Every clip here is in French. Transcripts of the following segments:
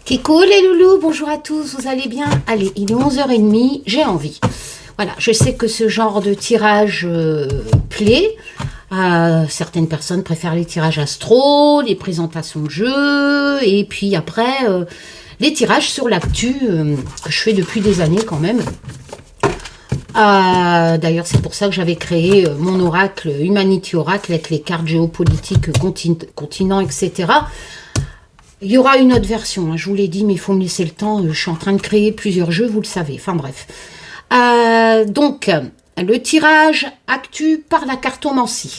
Kiko, les loulous, bonjour à tous, vous allez bien? Allez, il est 11h30, j'ai envie. Voilà, je sais que ce genre de tirage plaît. Certaines personnes préfèrent les tirages astro, les présentations de jeux, et puis après, les tirages sur l'actu, que je fais depuis des années quand même. D'ailleurs, c'est pour ça que j'avais créé mon oracle, Humanity Oracle, avec les cartes géopolitiques, continents, etc. Il y aura une autre version, hein, je vous l'ai dit, mais il faut me laisser le temps. Je suis en train de créer plusieurs jeux, vous le savez. Enfin bref. Donc, le tirage actu par la cartomancie.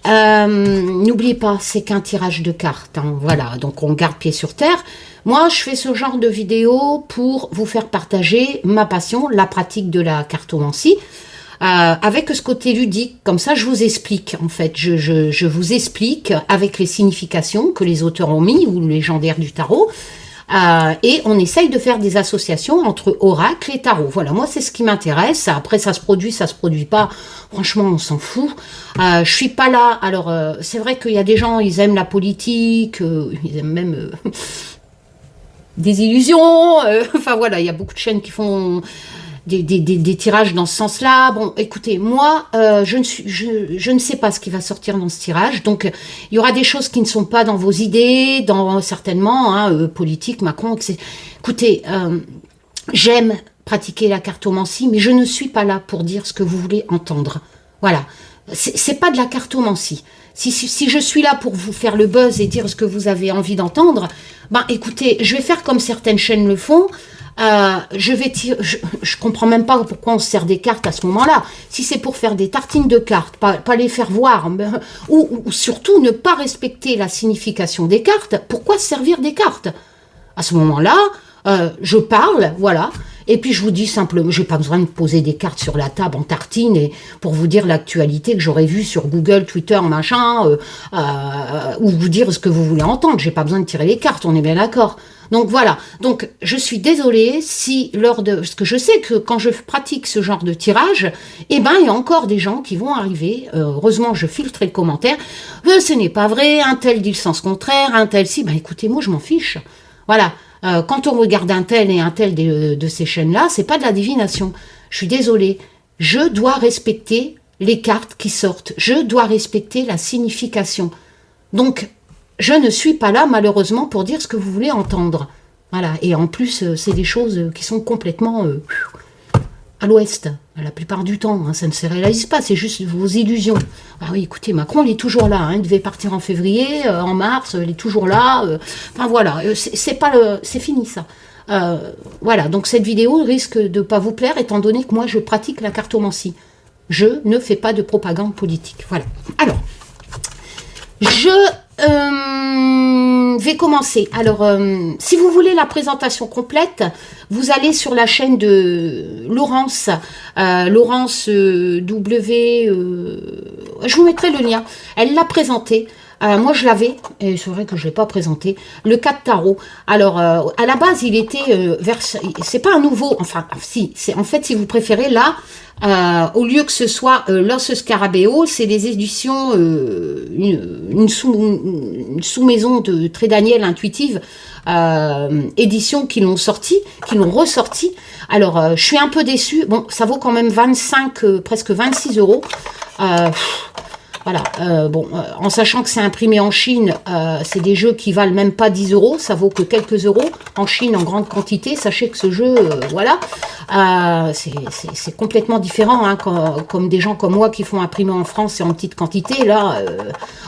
N'oubliez pas, c'est qu'un tirage de cartes. Hein, voilà, donc on garde pied sur terre. Moi, je fais ce genre de vidéo pour vous faire partager ma passion, la pratique de la cartomancie. Avec ce côté ludique, comme ça je vous explique en fait, je vous explique avec les significations que les auteurs ont mis ou légendaires du tarot, et on essaye de faire des associations entre oracle et tarot. Voilà, moi c'est ce qui m'intéresse. Après ça se produit pas, franchement on s'en fout. Je suis pas là, alors c'est vrai qu'il y a des gens, ils aiment la politique, ils aiment même des illusions, enfin voilà, il y a beaucoup de chaînes qui font des tirages dans ce sens-là. Bon, écoutez, moi, je ne sais pas ce qui va sortir dans ce tirage. Donc, il y aura des choses qui ne sont pas dans vos idées, certainement, hein, politique, Macron, etc. Écoutez, j'aime pratiquer la cartomancie, mais je ne suis pas là pour dire ce que vous voulez entendre. Voilà. C'est pas de la cartomancie. Si je suis là pour vous faire le buzz et dire ce que vous avez envie d'entendre, ben, écoutez, je vais faire comme certaines chaînes le font. Je comprends même pas pourquoi on se sert des cartes à ce moment-là. Si c'est pour faire des tartines de cartes, pas les faire voir, ou surtout ne pas respecter la signification des cartes, pourquoi se servir des cartes? À ce moment-là, je parle, voilà, et puis je vous dis simplement, j'ai pas besoin de poser des cartes sur la table en tartine et pour vous dire l'actualité que j'aurais vue sur Google, Twitter, machin, ou vous dire ce que vous voulez entendre. J'ai pas besoin de tirer les cartes, on est bien d'accord. Donc voilà, donc je suis désolée si parce que je sais que quand je pratique ce genre de tirage, eh ben il y a encore des gens qui vont arriver, heureusement je filtre les commentaires, ce n'est pas vrai, un tel dit le sens contraire, un tel si, ben écoutez, moi je m'en fiche, voilà, quand on regarde un tel et un tel de ces chaînes-là, c'est pas de la divination, je suis désolée, je dois respecter les cartes qui sortent, je dois respecter la signification, donc je ne suis pas là, malheureusement, pour dire ce que vous voulez entendre. Voilà. Et en plus, c'est des choses qui sont complètement à l'ouest, la plupart du temps. Hein, ça ne se réalise pas, c'est juste vos illusions. Ah oui, écoutez, Macron, il est toujours là. Hein, il devait partir en février, en mars, il est toujours là. Enfin voilà, c'est fini ça. Voilà, donc cette vidéo risque de ne pas vous plaire, étant donné que moi, je pratique la cartomancie. Je ne fais pas de propagande politique. Voilà. Alors, je vais commencer. Alors, si vous voulez la présentation complète, vous allez sur la chaîne de Laurence, Laurence W. Je vous mettrai le lien. Elle l'a présenté. Moi, je l'avais, et c'est vrai que je ne l'ai pas présenté, le 4 tarot. Alors, à la base, il était c'est pas un nouveau, enfin, si, en fait, si vous préférez, là, au lieu que ce soit Los Scarabeo, c'est des éditions, une sous-maison de Très Daniel Intuitive, éditions qui l'ont ressorti. Alors, je suis un peu déçue. Bon, ça vaut quand même 25, presque 26 euros. Voilà, en sachant que c'est imprimé en Chine, c'est des jeux qui valent même pas 10 euros, ça vaut que quelques euros en Chine en grande quantité. Sachez que ce jeu, voilà, c'est complètement différent, hein, comme des gens comme moi qui font imprimer en France et en petite quantité. Là,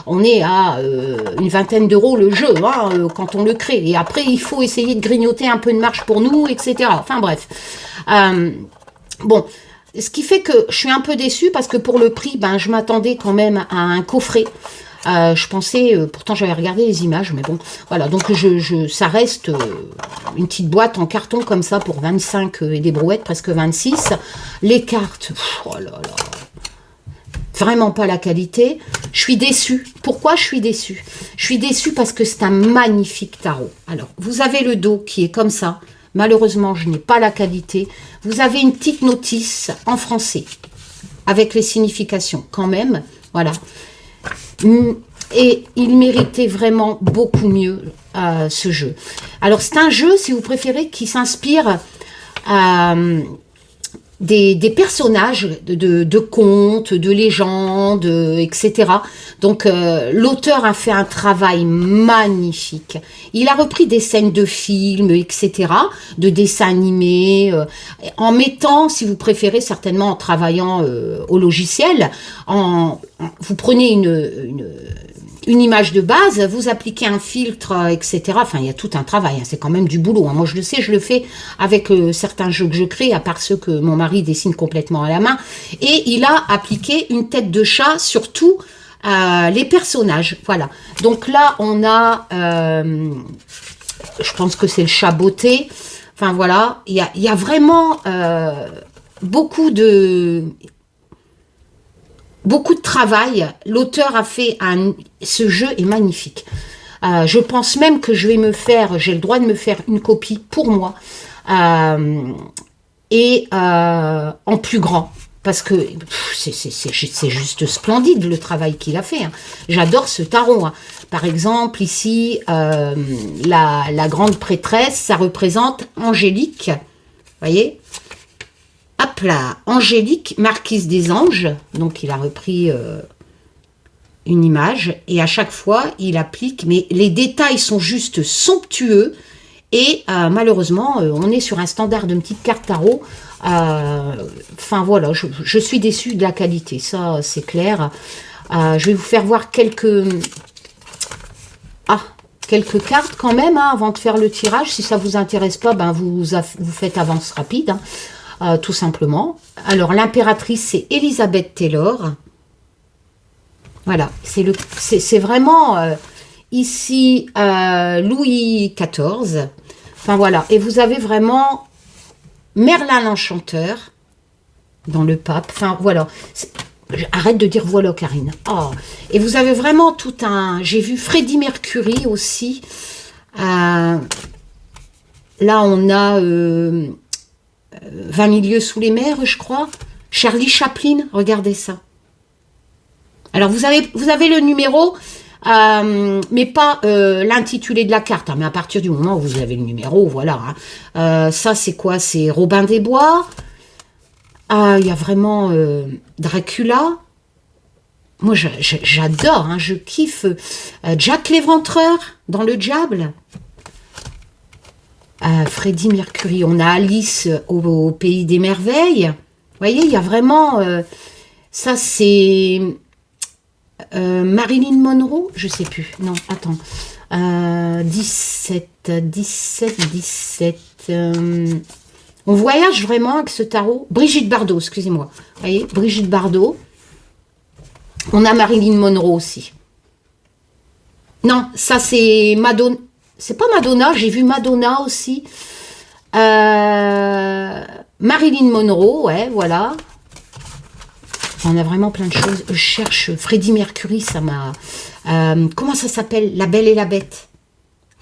on est à une vingtaine d'euros le jeu, hein, quand on le crée. Et après, il faut essayer de grignoter un peu de marge pour nous, etc. Enfin bref. Bon. Ce qui fait que je suis un peu déçue parce que pour le prix, ben, je m'attendais quand même à un coffret. Je pensais, pourtant j'avais regardé les images, mais bon, voilà. Donc ça reste une petite boîte en carton comme ça pour 25 et des brouettes, presque 26. Les cartes, oh là là, vraiment pas la qualité. Je suis déçue. Pourquoi je suis déçue? Je suis déçue parce que c'est un magnifique tarot. Alors, vous avez le dos qui est comme ça. Malheureusement, je n'ai pas la qualité. Vous avez une petite notice en français, avec les significations quand même, voilà. Et il méritait vraiment beaucoup mieux. ce jeu. Alors, c'est un jeu, si vous préférez, qui s'inspire des personnages de contes, de légendes, etc. Donc, l'auteur a fait un travail magnifique. Il a repris des scènes de films, etc., de dessins animés, en mettant, si vous préférez, certainement en travaillant au logiciel, vous prenez une image de base, vous appliquez un filtre, etc. Enfin, il y a tout un travail, hein. C'est quand même du boulot, hein. Moi, je le sais, je le fais avec certains jeux que je crée, à part ceux que mon mari dessine complètement à la main. Et il a appliqué une tête de chat sur tous les personnages. Voilà. Donc là, on a, je pense que c'est le chat beauté. Enfin, voilà. Il y a vraiment beaucoup de travail. L'auteur a fait ce jeu est magnifique. Je pense même que je vais j'ai le droit de me faire une copie pour moi et en plus grand. Parce que c'est juste splendide le travail qu'il a fait, hein. J'adore ce tarot, hein. Par exemple, ici, la grande prêtresse, ça représente Angélique. Vous voyez ? Hop là, Angélique, marquise des anges. Donc, il a repris une image. Et à chaque fois, il applique. Mais les détails sont juste somptueux. Et malheureusement, on est sur un standard de petite carte tarot. Enfin, voilà, je suis déçue de la qualité. Ça, c'est clair. Je vais vous faire voir quelques cartes quand même, hein, avant de faire le tirage. Si ça vous intéresse pas, ben vous faites avance rapide. Hein. Tout simplement. Alors, l'impératrice, c'est Elizabeth Taylor. Voilà, c'est vraiment ici Louis XIV. Enfin, voilà. Et vous avez vraiment Merlin l'Enchanteur dans le pape. Enfin, voilà. Arrête de dire voilà, Karine. Oh. Et vous avez vraiment tout un... J'ai vu Freddie Mercury aussi. Là, on a... 20 000 lieues sous les mers, je crois. Charlie Chaplin, regardez ça. Alors, vous avez le numéro, mais pas l'intitulé de la carte. Hein, mais à partir du moment où vous avez le numéro, voilà. Hein. Ça, c'est quoi? C'est Robin des Bois. Il y a vraiment Dracula. Moi, j'adore, hein, je kiffe Jack l'Éventreur dans Le Diable. Freddie Mercury, on a Alice au Pays des Merveilles. Vous voyez, il y a vraiment... ça, c'est Marilyn Monroe, je sais plus. Non, attends. 17. On voyage vraiment avec ce tarot. Brigitte Bardot, excusez-moi. Vous voyez, Brigitte Bardot. On a Marilyn Monroe aussi. Non, ça, c'est Madonna. C'est pas Madonna, j'ai vu Madonna aussi. Marilyn Monroe, ouais, voilà. On a vraiment plein de choses. Je cherche Freddie Mercury, ça m'a... comment ça s'appelle? La Belle et la Bête.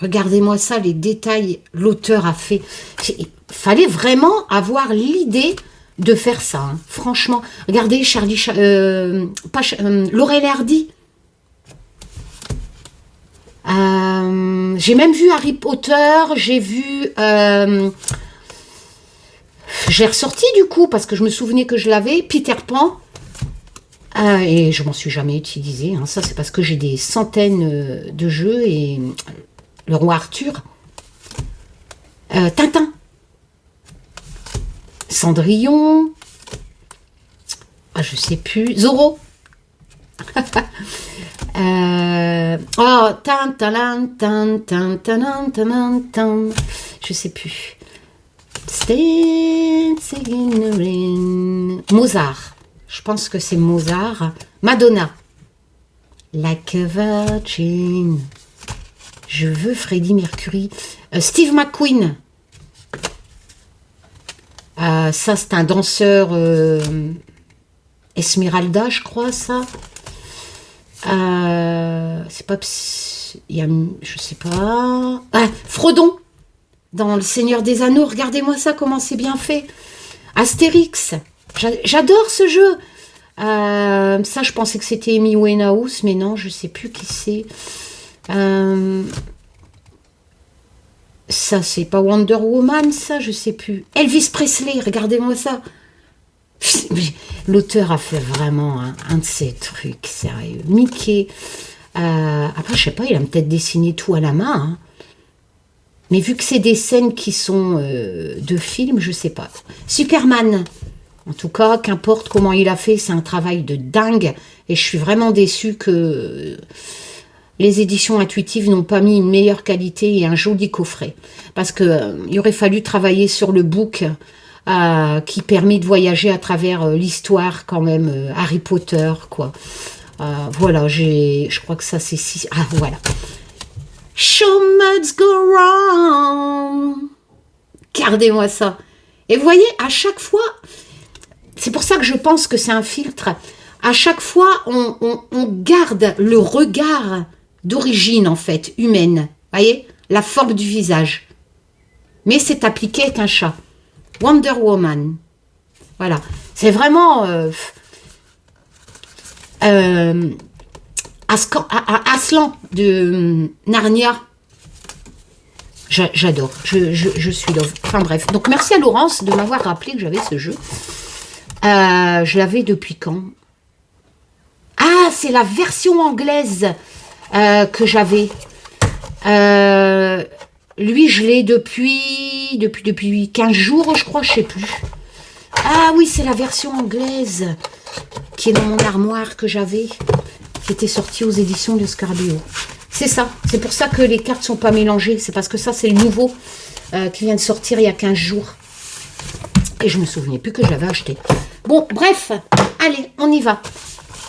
Regardez-moi ça, les détails, l'auteur a fait. Il fallait vraiment avoir l'idée de faire ça, hein. Franchement. Regardez, Laurel et Hardy. J'ai même vu Harry Potter, j'ai vu... j'ai ressorti du coup, parce que je me souvenais que je l'avais, Peter Pan. Et je m'en suis jamais utilisé. Hein. Ça, c'est parce que j'ai des centaines de jeux et le roi Arthur. Tintin. Cendrillon. Je sais plus. Zorro. Oh, je sais plus. Mozart. Je pense que c'est Mozart. Madonna. Like a Virgin. Je veux Freddie Mercury. Steve McQueen. Ça, c'est un danseur Esmeralda, je crois, ça. C'est pas... je sais pas... Frodon. Dans Le Seigneur des Anneaux. Regardez-moi ça, comment c'est bien fait. Astérix. J'adore ce jeu. Ça, je pensais que c'était Amy Winehouse, mais non, je sais plus qui c'est. Ça, c'est pas Wonder Woman, ça, je sais plus. Elvis Presley, regardez-moi ça. L'auteur a fait vraiment un de ces trucs, sérieux. Mickey. Après, je sais pas, il a peut-être dessiné tout à la main. Hein. Mais vu que c'est des scènes qui sont de films, je sais pas. Superman. En tout cas, qu'importe comment il a fait, c'est un travail de dingue. Et je suis vraiment déçue que les éditions intuitives n'ont pas mis une meilleure qualité et un joli coffret. Parce que il aurait fallu travailler sur le book qui permet de voyager à travers l'histoire quand même, Harry Potter, quoi. Voilà, je crois que ça c'est 6. Ah, voilà. Show must go wrong. Gardez-moi ça. Et vous voyez, à chaque fois, c'est pour ça que je pense que c'est un filtre. À chaque fois, on garde le regard d'origine, en fait, humaine. Vous voyez, la forme du visage. Mais c'est appliqué avec un chat. Wonder Woman. Voilà. C'est vraiment... Aslan de Narnia. J'adore. Je suis love. Enfin bref. Donc merci à Laurence de m'avoir rappelé que j'avais ce jeu. Je l'avais depuis quand? Ah, c'est la version anglaise que j'avais. Lui, je l'ai depuis 15 jours, je crois, je sais plus. Ah oui, c'est la version anglaise qui est dans mon armoire que j'avais, qui était sortie aux éditions de Scarbéo. C'est ça, c'est pour ça que les cartes sont pas mélangées. C'est parce que ça, c'est le nouveau qui vient de sortir il y a 15 jours. Et je me souvenais plus que je l'avais acheté. Bon, bref, allez, on y va.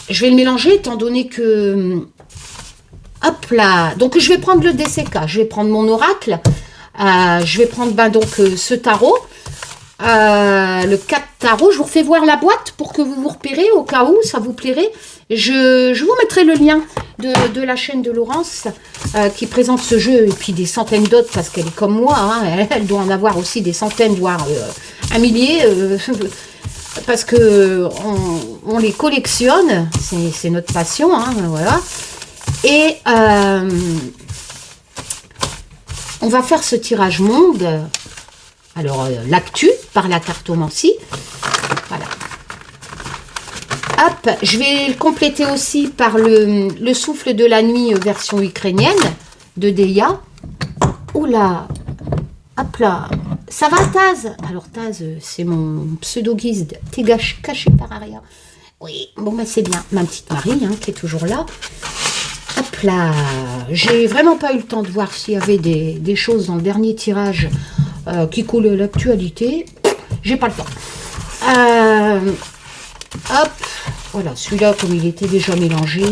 Je vais le mélanger étant donné que... Hop là. Donc, je vais prendre le DCK. Je vais prendre mon oracle. Je vais prendre ce tarot. Le 4 tarot. Je vous refais voir la boîte pour que vous vous repérez au cas où ça vous plairait. Je vous mettrai le lien de la chaîne de Laurence qui présente ce jeu et puis des centaines d'autres parce qu'elle est comme moi. Hein, elle doit en avoir aussi des centaines, voire un millier. Parce que on les collectionne, c'est notre passion, hein, voilà. Et on va faire ce tirage monde. Alors, l'actu par la cartomancie. Voilà. Hop, je vais le compléter aussi par le souffle de la nuit version ukrainienne de Deya. Oula, hop là. Ça va, Taz? Alors, Taz, c'est mon pseudo-guide. T'es caché par arrière. Oui, bon, bah, c'est bien. Ma petite Marie, hein, qui est toujours là. Hop là. J'ai vraiment pas eu le temps de voir s'il y avait des choses dans le dernier tirage qui coulaient l'actualité. J'ai pas le temps. Hop. Voilà, celui-là, comme il était déjà mélangé.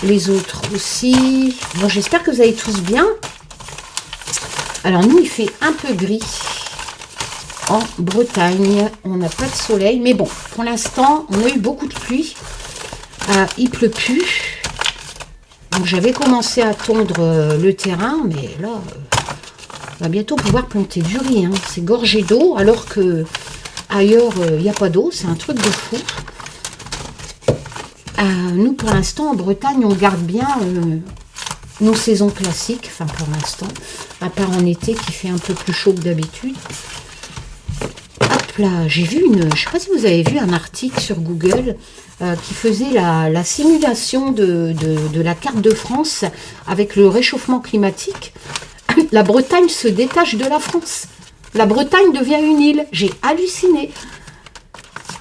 Les autres aussi. Bon, j'espère que vous allez tous bien. Alors, nous, il fait un peu gris en Bretagne. On n'a pas de soleil. Mais bon, pour l'instant, on a eu beaucoup de pluie. Il pleut plus. Donc, j'avais commencé à tondre le terrain. Mais là, on va bientôt pouvoir planter du riz. Hein. C'est gorgé d'eau. Alors que ailleurs, il n'y a pas d'eau. C'est un truc de fou. Nous, pour l'instant, en Bretagne, on garde bien... nos saisons classiques, enfin pour l'instant, à part en été qui fait un peu plus chaud que d'habitude. Hop là, j'ai vu je ne sais pas si vous avez vu un article sur Google qui faisait la simulation de la carte de France avec le réchauffement climatique. La Bretagne se détache de la France. La Bretagne devient une île. J'ai halluciné.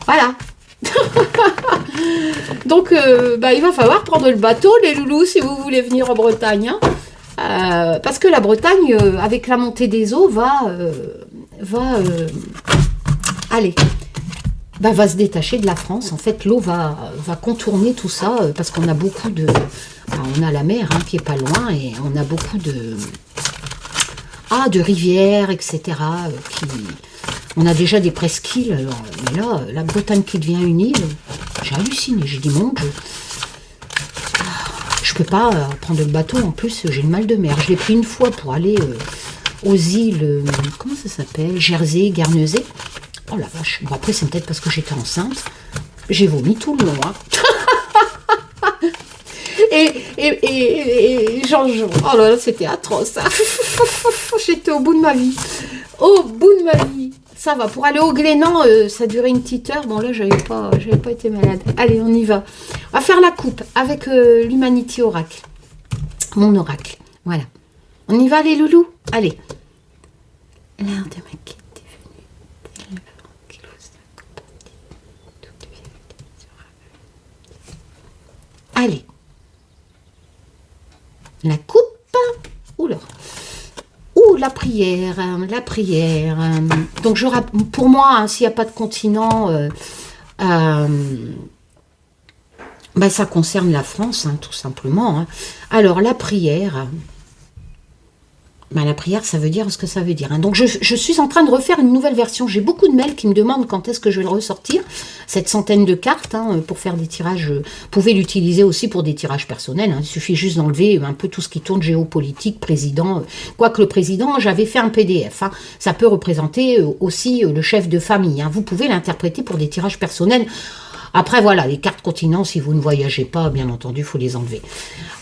Voilà. Donc, il va falloir prendre le bateau, les loulous, si vous voulez venir en Bretagne. Hein. Parce que la Bretagne, avec la montée des eaux, va se détacher de la France. En fait, l'eau va contourner tout ça, parce qu'on a beaucoup de... on a la mer hein, qui est pas loin, et on a beaucoup de rivières, etc., on a déjà des presqu'îles, alors, mais là, la Bretagne qui devient une île, j'ai halluciné, j'ai dit, mon Dieu, je peux pas prendre le bateau, en plus, j'ai le mal de mer. Je l'ai pris une fois pour aller aux îles, comment ça s'appelle, Jersey, Guernesey. Oh la vache, bon après, c'est peut-être parce que j'étais enceinte, j'ai vomi tout le long, hein. et Jean-Jean. Oh là là, c'était atroce. J'étais au bout de ma vie. Au bout de ma vie. Ça va. Pour aller au Glénan, ça durait une petite heure. Bon, là, j'avais pas été malade. Allez, on y va. On va faire la coupe avec l'Humanity Oracle. Mon oracle. Voilà. On y va, les loulous? Allez. L'heure de ma quête est venue. Allez. La coupe. Oula. Ouh, la prière. La prière. Donc, pour moi, hein, s'il n'y a pas de continent, ben, ça concerne la France, hein, tout simplement. Hein. Alors, la prière... Ben, la prière, ça veut dire ce que ça veut dire. Hein. Donc, je suis en train de refaire une nouvelle version. J'ai beaucoup de mails qui me demandent quand est-ce que je vais le ressortir. Cette centaine de cartes, hein, pour faire des tirages. Vous pouvez l'utiliser aussi pour des tirages personnels. Hein. Il suffit juste d'enlever un peu tout ce qui tourne géopolitique, président. Quoique le président, j'avais fait un PDF. Hein. Ça peut représenter aussi le chef de famille. Hein. Vous pouvez l'interpréter pour des tirages personnels. Après, voilà, les cartes continents, si vous ne voyagez pas, bien entendu, il faut les enlever.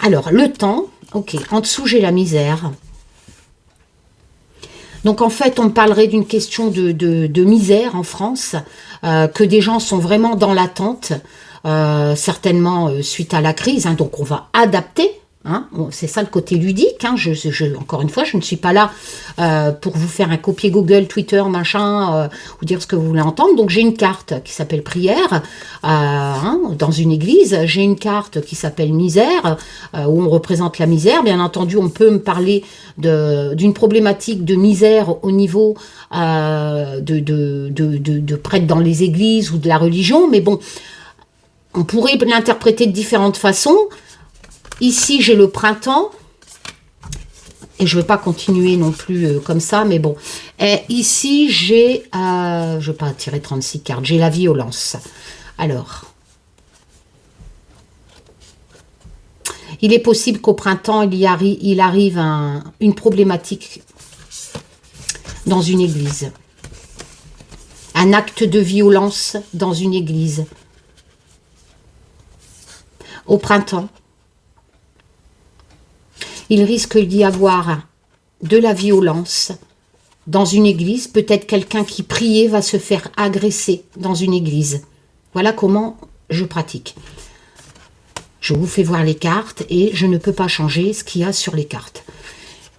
Alors, le temps. Ok, en dessous, j'ai la misère. Donc, en fait, on me parlerait d'une question de misère en France, que des gens sont vraiment dans l'attente, certainement suite à la crise. Hein, donc, on va adapter. Hein, c'est ça le côté ludique. Hein, encore une fois, je ne suis pas là pour vous faire un copier Google, Twitter, machin, ou dire ce que vous voulez entendre. Donc, j'ai une carte qui s'appelle prière hein, dans une église. J'ai une carte qui s'appelle misère, où on représente la misère. Bien entendu, on peut me parler d'une problématique de misère au niveau de prêtres dans les églises ou de la religion. Mais bon, on pourrait l'interpréter de différentes façons. Ici, j'ai le printemps. Et je ne vais pas continuer non plus comme ça, mais bon. Et ici, j'ai... je ne vais pas tirer 36 cartes. J'ai la violence. Alors. Il est possible qu'au printemps, il arrive une problématique dans une église. Un acte de violence dans une église. Au printemps. Il risque d'y avoir de la violence dans une église. Peut-être quelqu'un qui priait va se faire agresser dans une église. Voilà comment je pratique. Je vous fais voir les cartes et je ne peux pas changer ce qu'il y a sur les cartes.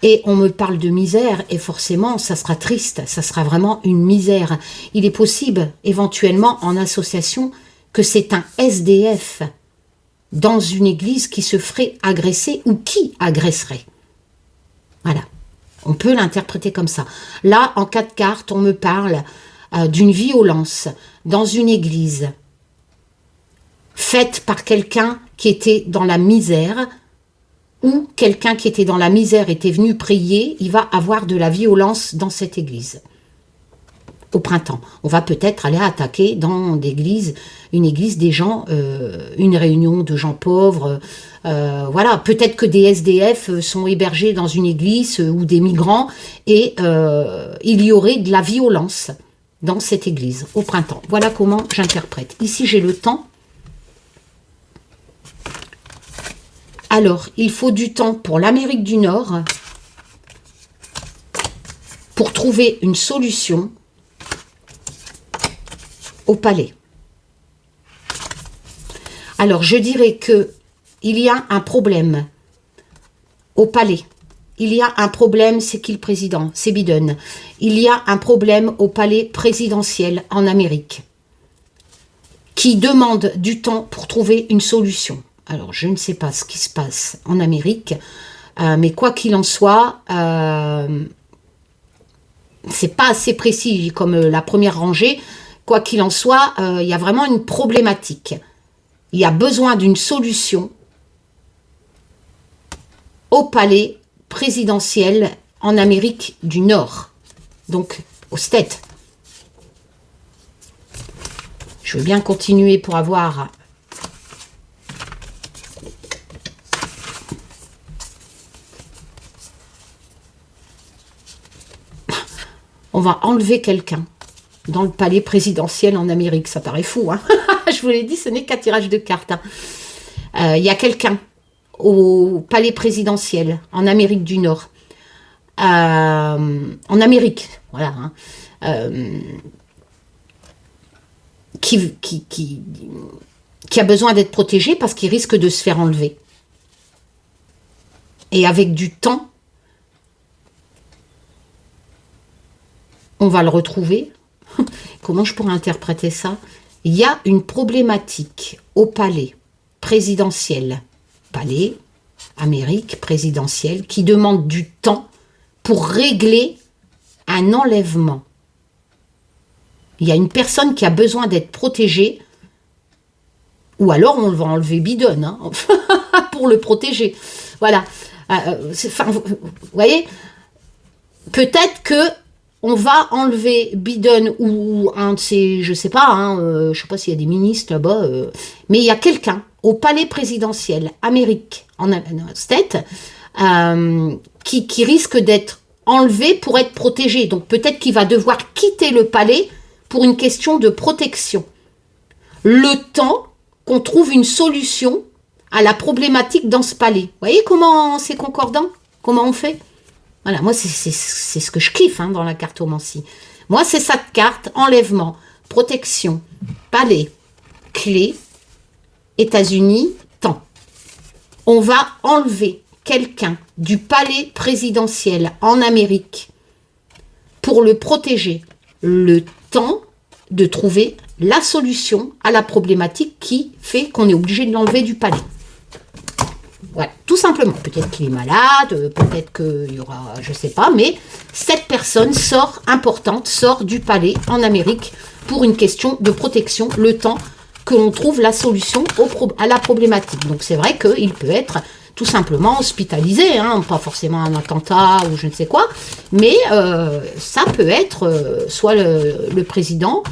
Et on me parle de misère et forcément, ça sera triste. Ça sera vraiment une misère. Il est possible, éventuellement, en association, que c'est un SDF dans une église qui se ferait agresser ou qui agresserait. Voilà. On peut l'interpréter comme ça. Là, en 4 cartes, on me parle d'une violence dans une église faite par quelqu'un qui était dans la misère ou quelqu'un qui était dans la misère était venu prier, il va avoir de la violence dans cette église. Au printemps. On va peut-être aller attaquer dans une église des gens, une réunion de gens pauvres. Voilà, peut-être que des SDF sont hébergés dans une église ou des migrants et il y aurait de la violence dans cette église au printemps. Voilà comment j'interprète. Ici, j'ai le temps. Alors, il faut du temps pour l'Amérique du Nord pour trouver une solution au palais. Alors, je dirais que il y a un problème au palais. Il y a un problème, c'est qui le président? C'est Biden. Il y a un problème au palais présidentiel en Amérique qui demande du temps pour trouver une solution. Alors, je ne sais pas ce qui se passe en Amérique, mais quoi qu'il en soit, c'est pas assez précis comme la première rangée. Quoi qu'il en soit, il y a vraiment une problématique. Il y a besoin d'une solution au palais présidentiel en Amérique du Nord, donc aux States. Je veux bien continuer pour avoir... On va enlever quelqu'un dans le palais présidentiel en Amérique. Ça paraît fou, hein. Je vous l'ai dit, ce n'est qu'un tirage de cartes. Hein. Il y a quelqu'un au palais présidentiel en Amérique du Nord. En Amérique, voilà. Hein, qui a besoin d'être protégé parce qu'il risque de se faire enlever. Et avec du temps, on va le retrouver. Comment je pourrais interpréter ça? Il y a une problématique au palais présidentiel, palais, Amérique présidentielle, qui demande du temps pour régler un enlèvement. Il y a une personne qui a besoin d'être protégée, ou alors on va enlever Biden hein, pour le protéger. Voilà. Vous voyez, peut-être que on va enlever Biden ou un de ces, je sais pas, hein, je sais pas s'il y a des ministres là-bas, mais il y a quelqu'un au palais présidentiel, Amérique, en State, qui risque d'être enlevé pour être protégé. Donc peut-être qu'il va devoir quitter le palais pour une question de protection. Le temps qu'on trouve une solution à la problématique dans ce palais. Vous voyez comment c'est concordant? Comment on fait? Voilà, moi c'est ce que je kiffe hein, dans la cartomancie. Moi c'est cette carte, enlèvement, protection, palais, clé, États-Unis, temps. On va enlever quelqu'un du palais présidentiel en Amérique pour le protéger. Le temps de trouver la solution à la problématique qui fait qu'on est obligé de l'enlever du palais. Voilà, tout simplement. Peut-être qu'il est malade, peut-être qu'il y aura, je sais pas, mais cette personne importante, sort du palais en Amérique pour une question de protection, le temps que l'on trouve la solution à la problématique. Donc c'est vrai qu'il peut être tout simplement hospitalisé, hein, pas forcément un attentat ou je ne sais quoi, mais ça peut être soit le président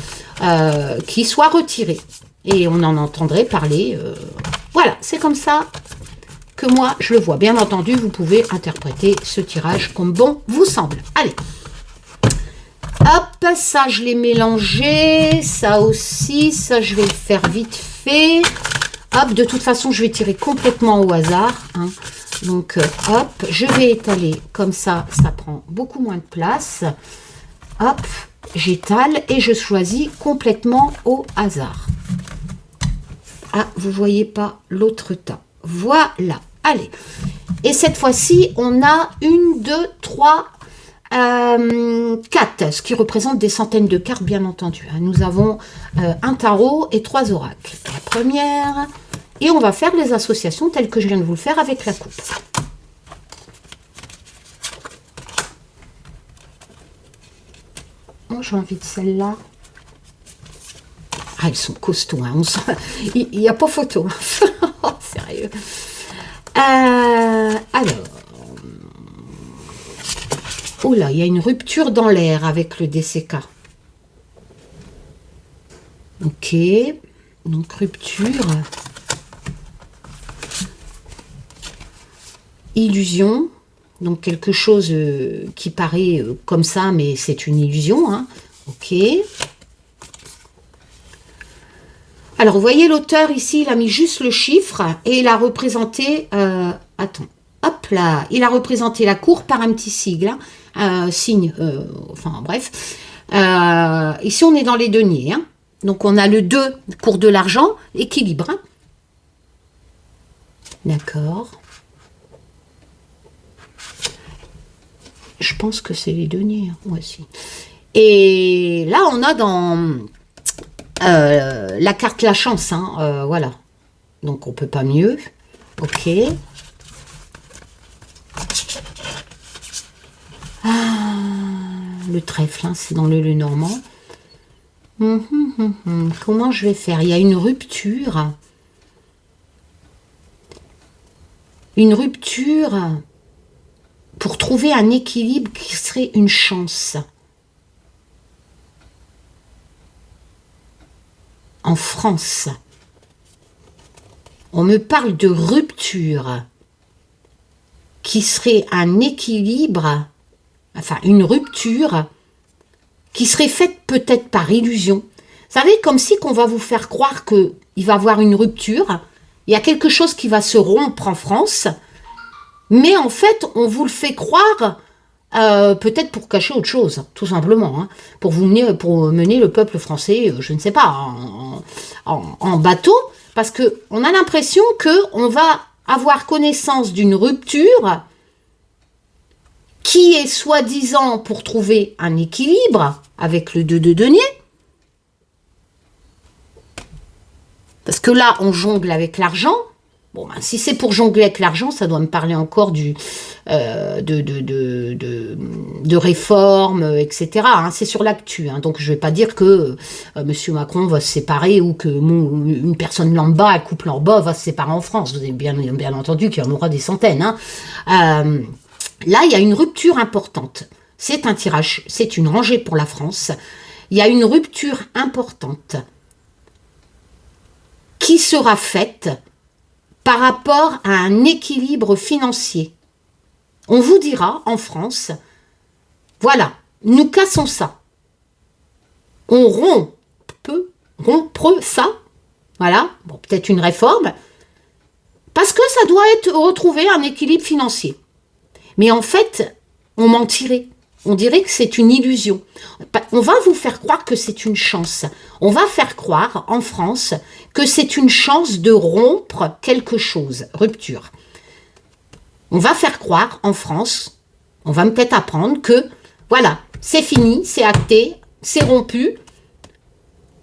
qui soit retiré. Et on en entendrait parler. Voilà, c'est comme ça que moi je le vois. Bien entendu, vous pouvez interpréter ce tirage comme bon vous semble. Allez. Hop, ça je l'ai mélangé, ça aussi, ça je vais le faire vite fait. Hop, de toute façon, je vais tirer complètement au hasard. Hein. Donc, hop, je vais étaler comme ça, ça prend beaucoup moins de place. Hop, j'étale et je choisis complètement au hasard. Ah, vous voyez pas l'autre tas. Voilà, allez. Et cette fois-ci, on a 1, 2, 3, 4, ce qui représente des centaines de cartes, bien entendu. Nous avons un tarot et 3 oracles. La première, et on va faire les associations telles que je viens de vous le faire avec la coupe. Oh, j'ai envie de celle-là. Ah, elles sont costauds, hein. Il n'y a pas photo. Oh, sérieux. Alors. Oh là, il y a une rupture dans l'air avec le DCK. Ok. Donc, rupture. Illusion. Donc, quelque chose qui paraît comme ça, mais c'est une illusion. Hein. Ok. Alors, vous voyez, l'auteur ici, il a mis juste le chiffre et il a représenté... attends. Hop là. Il a représenté la cour par un petit sigle. Hein. Signe, enfin bref. Ici, on est dans les deniers. Hein. Donc, on a le 2, cours de l'argent, équilibre. Hein. D'accord. Je pense que c'est les deniers. Ouais, si. Et là, on a dans la carte la chance. Hein. Voilà. Donc, on peut pas mieux. Ok. Ah, le trèfle, hein, c'est dans le Normand. Comment je vais faire? Il y a une rupture. Une rupture pour trouver un équilibre qui serait une chance. En France, on me parle de rupture qui serait un équilibre, enfin une rupture qui serait faite peut-être par illusion. Vous savez, comme si qu'on va vous faire croire qu'il va y avoir une rupture, il y a quelque chose qui va se rompre en France, mais en fait, on vous le fait croire, peut-être pour cacher autre chose, tout simplement, hein, pour mener le peuple français, je ne sais pas, en bateau, parce que on a l'impression que on va avoir connaissance d'une rupture qui est soi-disant pour trouver un équilibre avec le 2 de denier. Parce que là, on jongle avec l'argent. Bon, ben, si c'est pour jongler avec l'argent, ça doit me parler encore de réformes, etc. Hein, c'est sur l'actu. Hein, donc, je ne vais pas dire que Monsieur Macron va se séparer ou que une personne lambda, un couple lambda va se séparer en France. Vous avez bien entendu qu'il y en aura des centaines. Hein. Là, il y a une rupture importante. C'est un tirage, c'est une rangée pour la France. Il y a une rupture importante qui sera faite par rapport à un équilibre financier. On vous dira, en France, voilà, nous cassons ça. On rompre ça, voilà, bon, peut-être une réforme, parce que ça doit être retrouver un équilibre financier. Mais en fait, on mentirait. On dirait que c'est une illusion. On va vous faire croire que c'est une chance. On va faire croire, en France, que c'est une chance de rompre quelque chose. Rupture. On va faire croire, en France, on va peut-être apprendre que, voilà, c'est fini, c'est acté, c'est rompu.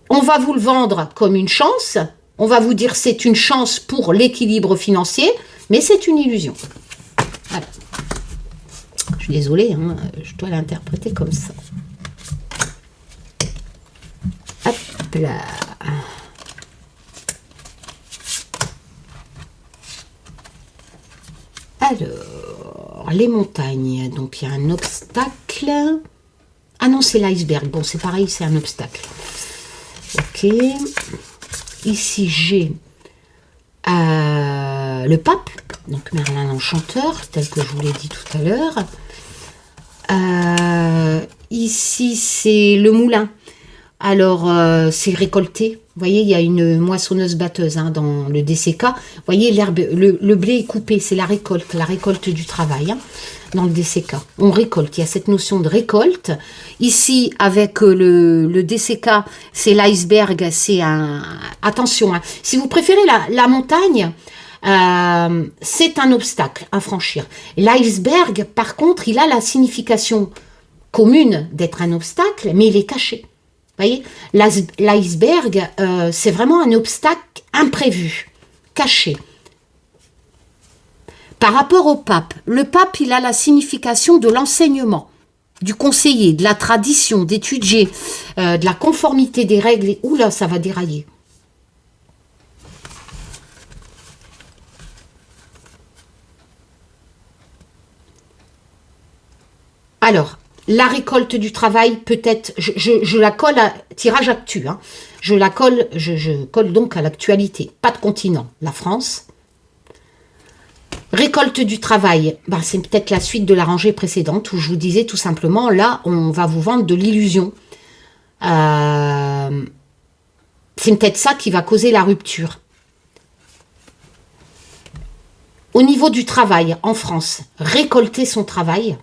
On va vous le vendre comme une chance. On va vous dire c'est une chance pour l'équilibre financier, mais c'est une illusion. Voilà. Je suis désolée, hein, je dois l'interpréter comme ça. Hop là. Alors, les montagnes. Donc, il y a un obstacle. Ah non, c'est l'iceberg. Bon, c'est pareil, c'est un obstacle. Ok. Ici, j'ai le pape. Donc, Merlin l'Enchanteur, tel que je vous l'ai dit tout à l'heure. Ici, c'est le moulin. Alors, c'est récolté. Vous voyez, il y a une moissonneuse-batteuse hein, dans le DCK. Vous voyez, l'herbe, le blé est coupé. C'est la récolte du travail hein, dans le DCK. On récolte. Il y a cette notion de récolte. Ici, avec le DCK, c'est l'iceberg. C'est un... Attention, hein, si vous préférez la montagne... c'est un obstacle à franchir. L'iceberg, par contre, il a la signification commune d'être un obstacle, mais il est caché. Vous voyez, l'iceberg, c'est vraiment un obstacle imprévu, caché. Par rapport au pape, le pape, il a la signification de l'enseignement, du conseiller, de la tradition, d'étudier, de la conformité des règles. Oula, ça va dérailler. Alors, la récolte du travail, peut-être, je la colle à tirage actu, hein. Je colle donc à l'actualité. Pas de continent, la France. Récolte du travail, ben, c'est peut-être la suite de la rangée précédente où je vous disais tout simplement, là, on va vous vendre de l'illusion. C'est peut-être ça qui va causer la rupture. Au niveau du travail, en France, récolter son travail,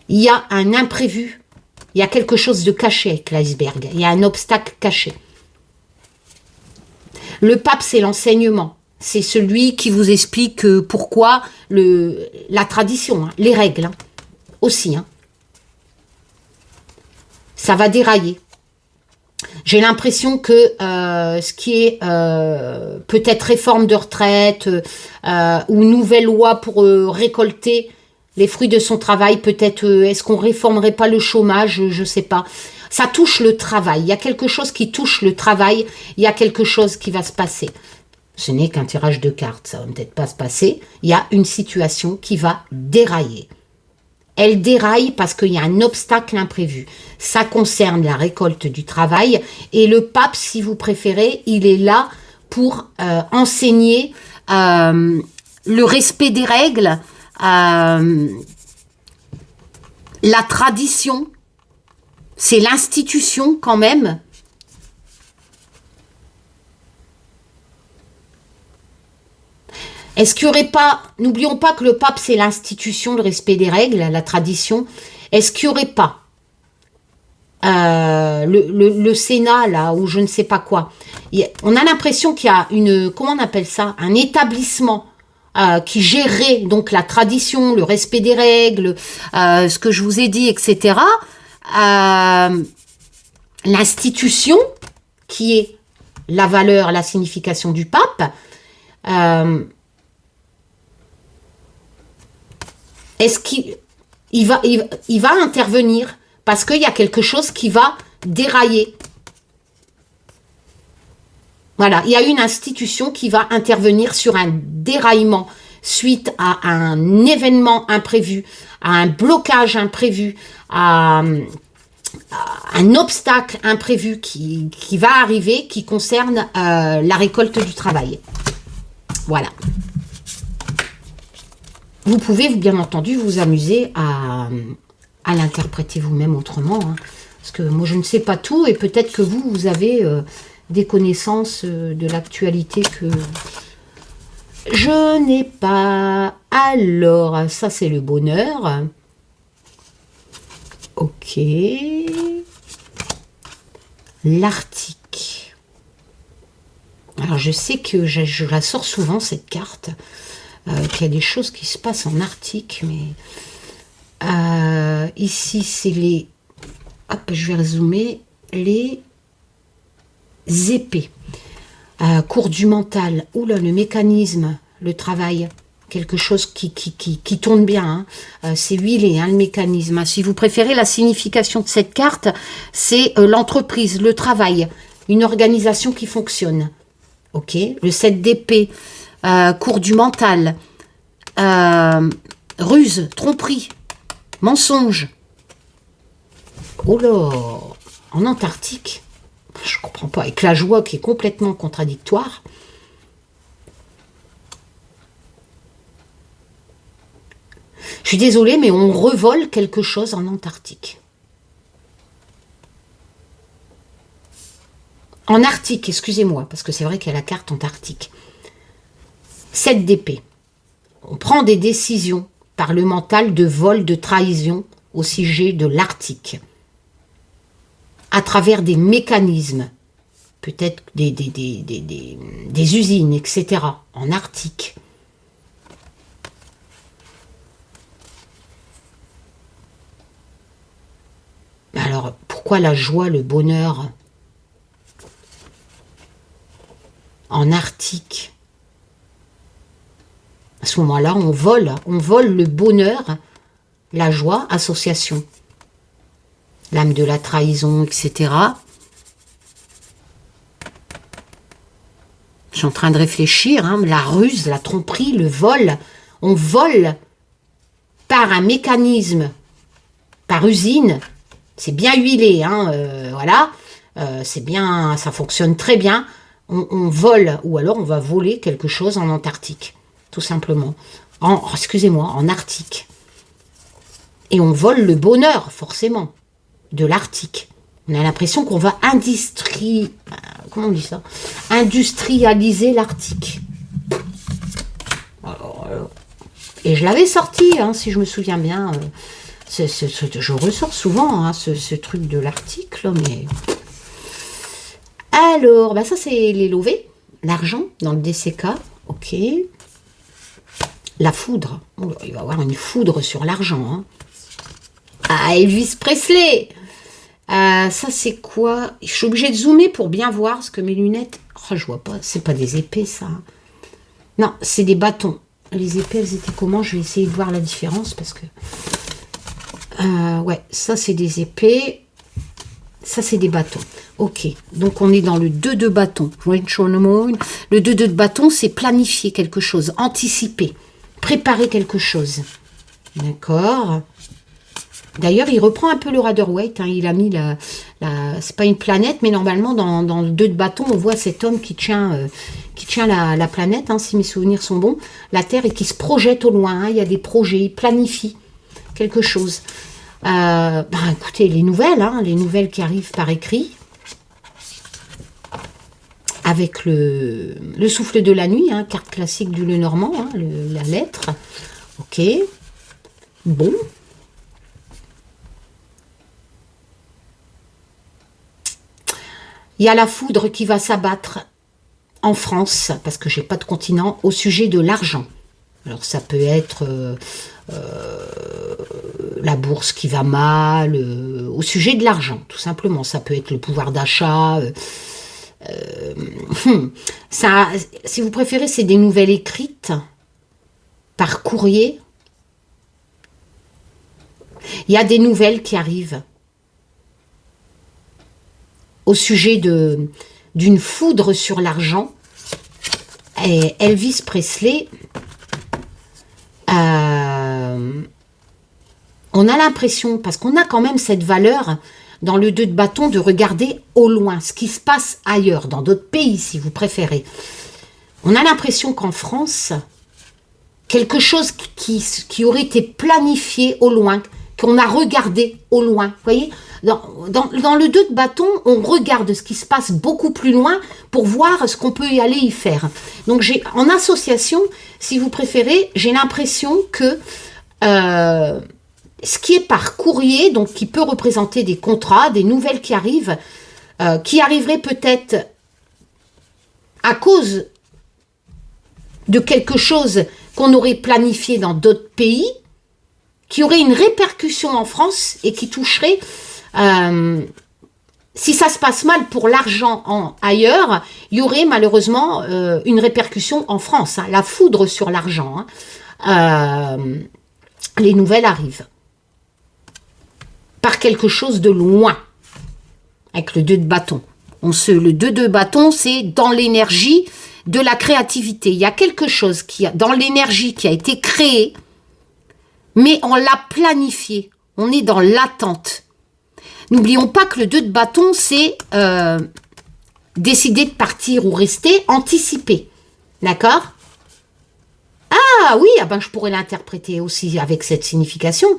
il y a un imprévu, il y a quelque chose de caché avec l'iceberg, il y a un obstacle caché. Le pape, c'est l'enseignement, c'est celui qui vous explique pourquoi la tradition, hein, les règles hein, aussi. Hein. Ça va dérailler. J'ai l'impression que ce qui est peut-être réforme de retraite ou nouvelle loi pour récolter les fruits de son travail, peut-être, est-ce qu'on réformerait pas le chômage, je sais pas. Ça touche le travail, il y a quelque chose qui touche le travail, il y a quelque chose qui va se passer. Ce n'est qu'un tirage de cartes, ça va peut-être pas se passer. Il y a une situation qui va dérailler. Elle déraille parce qu'il y a un obstacle imprévu. Ça concerne la récolte du travail et le pape, si vous préférez, il est là pour enseigner le respect des règles, la tradition, c'est l'institution quand même. Est-ce qu'il n'y aurait pas, n'oublions pas que le pape, c'est l'institution, le respect des règles, la tradition. Est-ce qu'il n'y aurait pas le Sénat, là, ou je ne sais pas quoi. On a l'impression qu'il y a une, comment on appelle ça, un établissement qui gérerait donc la tradition, le respect des règles, ce que je vous ai dit, etc. L'institution, qui est la valeur, la signification du pape, est-ce qu'il va intervenir parce qu'il y a quelque chose qui va dérailler. Voilà, il y a une institution qui va intervenir sur un déraillement suite à un événement imprévu, à un blocage imprévu, à un obstacle imprévu qui va arriver, qui concerne la récolte du travail. Voilà. Vous pouvez, bien entendu, vous amuser à l'interpréter vous-même autrement. Hein, parce que moi, je ne sais pas tout et peut-être que vous avez des connaissances de l'actualité que je n'ai pas. Alors, ça, c'est le bonheur. Ok. L'Arctique. Alors, je sais que je la sors souvent, cette carte. Qu'il y a des choses qui se passent en Arctique, mais ici c'est les, hop, je vais zoomer, les épées, cours du mental, oula, le mécanisme, le travail, quelque chose qui tourne bien, hein. C'est huilé, hein, le mécanisme. Si vous préférez, la signification de cette carte, c'est l'entreprise, le travail, une organisation qui fonctionne. Ok, le 7 d'épée, cours du mental, ruse, tromperie, mensonge. Oh là, en Antarctique, je comprends pas, avec la joie qui est complètement contradictoire. Je suis désolée, mais on revole quelque chose en Antarctique. En Arctique, excusez-moi, parce que c'est vrai qu'il y a la carte Antarctique. 7 d'épée. On prend des décisions par le mental de vol, de trahison au sujet de l'Arctique. À travers des mécanismes, peut-être des usines, etc. en Arctique. Alors, pourquoi la joie, le bonheur en Arctique? À ce moment-là, on vole le bonheur, la joie, association. L'âme de la trahison, etc. Je suis en train de réfléchir, hein, la ruse, la tromperie, le vol. On vole par un mécanisme, par usine. C'est bien huilé, hein, voilà. C'est bien, ça fonctionne très bien. On vole, ou alors on va voler quelque chose en Antarctique. Tout simplement. Excusez-moi, en Arctique. Et on vole le bonheur, forcément, de l'Arctique. On a l'impression qu'on va comment on dit ça? Industrialiser l'Arctique. Et je l'avais sorti, hein, si je me souviens bien. Je ressors souvent hein, ce truc de l'Arctique, là, mais... Alors, bah ça c'est les lovés, l'argent dans le DCK, ok. La foudre, oh, il va y avoir une foudre sur l'argent. Hein. Ah, Elvis Presley. Ça c'est quoi? Je suis obligée de zoomer pour bien voir, parce que mes lunettes, oh, je vois pas, c'est pas des épées ça. Non, c'est des bâtons. Les épées, elles étaient comment? Je vais essayer de voir la différence, parce que... ouais, ça c'est des épées, ça c'est des bâtons. Ok, donc on est dans le 2 de bâton. Le 2 de bâton, c'est planifier quelque chose, anticiper, préparer quelque chose. D'accord. D'ailleurs, il reprend un peu le Rider-Waite. Hein, il a mis c'est pas une planète, mais normalement, dans le 2 de bâton, on voit cet homme qui tient la planète, hein, si mes souvenirs sont bons, la Terre, et qui se projette au loin. Hein, il y a des projets, il planifie quelque chose. Écoutez, les nouvelles qui arrivent par écrit. avec le souffle de la nuit, hein, carte classique du Lenormand, hein, la lettre. Ok. Bon. Il y a la foudre qui va s'abattre en France, parce que j'ai pas de continent, au sujet de l'argent. Alors ça peut être la bourse qui va mal, au sujet de l'argent, tout simplement. Ça peut être le pouvoir d'achat. Ça, si vous préférez, c'est des nouvelles écrites par courrier. Il y a des nouvelles qui arrivent au sujet d'une foudre sur l'argent. Et Elvis Presley, on a l'impression, parce qu'on a quand même cette valeur dans le 2 de bâton, de regarder au loin ce qui se passe ailleurs, dans d'autres pays si vous préférez. On a l'impression qu'en France, quelque chose qui aurait été planifié au loin, qu'on a regardé au loin, vous voyez, dans le 2 de bâton, on regarde ce qui se passe beaucoup plus loin pour voir ce qu'on peut y aller y faire. Donc, en association, si vous préférez, j'ai l'impression que ce qui est par courrier, donc qui peut représenter des contrats, des nouvelles qui arrivent, qui arriveraient peut-être à cause de quelque chose qu'on aurait planifié dans d'autres pays, qui aurait une répercussion en France et qui toucherait... si ça se passe mal pour l'argent ailleurs, il y aurait malheureusement une répercussion en France. Hein, la foudre sur l'argent. Hein. Les nouvelles arrivent. Par quelque chose de loin. Avec le 2 de bâton. Le 2 de bâton, c'est dans l'énergie de la créativité. Il y a quelque chose dans l'énergie qui a été créé, mais on l'a planifié. On est dans l'attente. N'oublions pas que le 2 de bâton, c'est décider de partir ou rester, anticiper. D'accord? Ah oui, je pourrais l'interpréter aussi avec cette signification.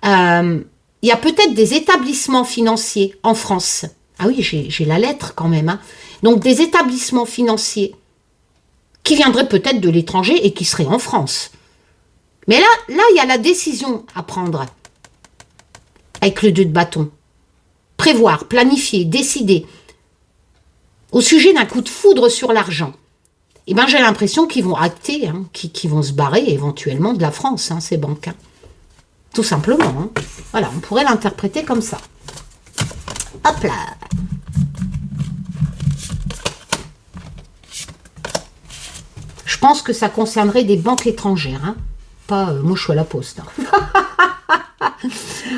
Il y a peut-être des établissements financiers en France. Ah oui, j'ai la lettre quand même. Hein. Donc des établissements financiers qui viendraient peut-être de l'étranger et qui seraient en France. Mais là, il y a la décision à prendre. Avec le 2 de bâton. Prévoir, planifier, décider. Au sujet d'un coup de foudre sur l'argent. Eh bien, j'ai l'impression qu'ils vont acter, hein, qu'ils vont se barrer éventuellement de la France, hein, ces banques. Hein. Tout simplement. Hein. Voilà, on pourrait l'interpréter comme ça. Hop là. Je pense que ça concernerait des banques étrangères. Hein. Pas, moi je suis à la poste. Hein.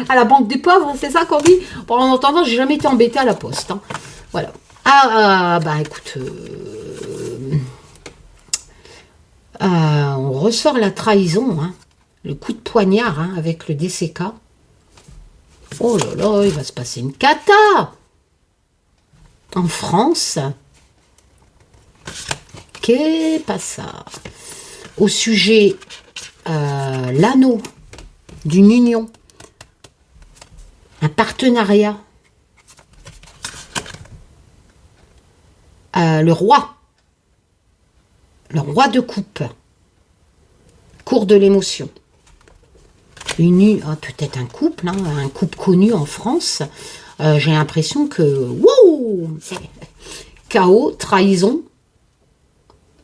À la banque des pauvres, c'est ça qu'on dit. Bon, en entendant, j'ai jamais été embêtée à la poste. Hein. Voilà. Écoute, on ressort la trahison, hein. Le coup de poignard hein, avec le DCK. Oh là là, il va se passer une cata en France. Qu'est pas ça? Au sujet l'anneau d'une union, un partenariat, le roi de coupe, cours de l'émotion, peut-être un couple, hein, un couple connu en France. J'ai l'impression que wow, chaos, trahison,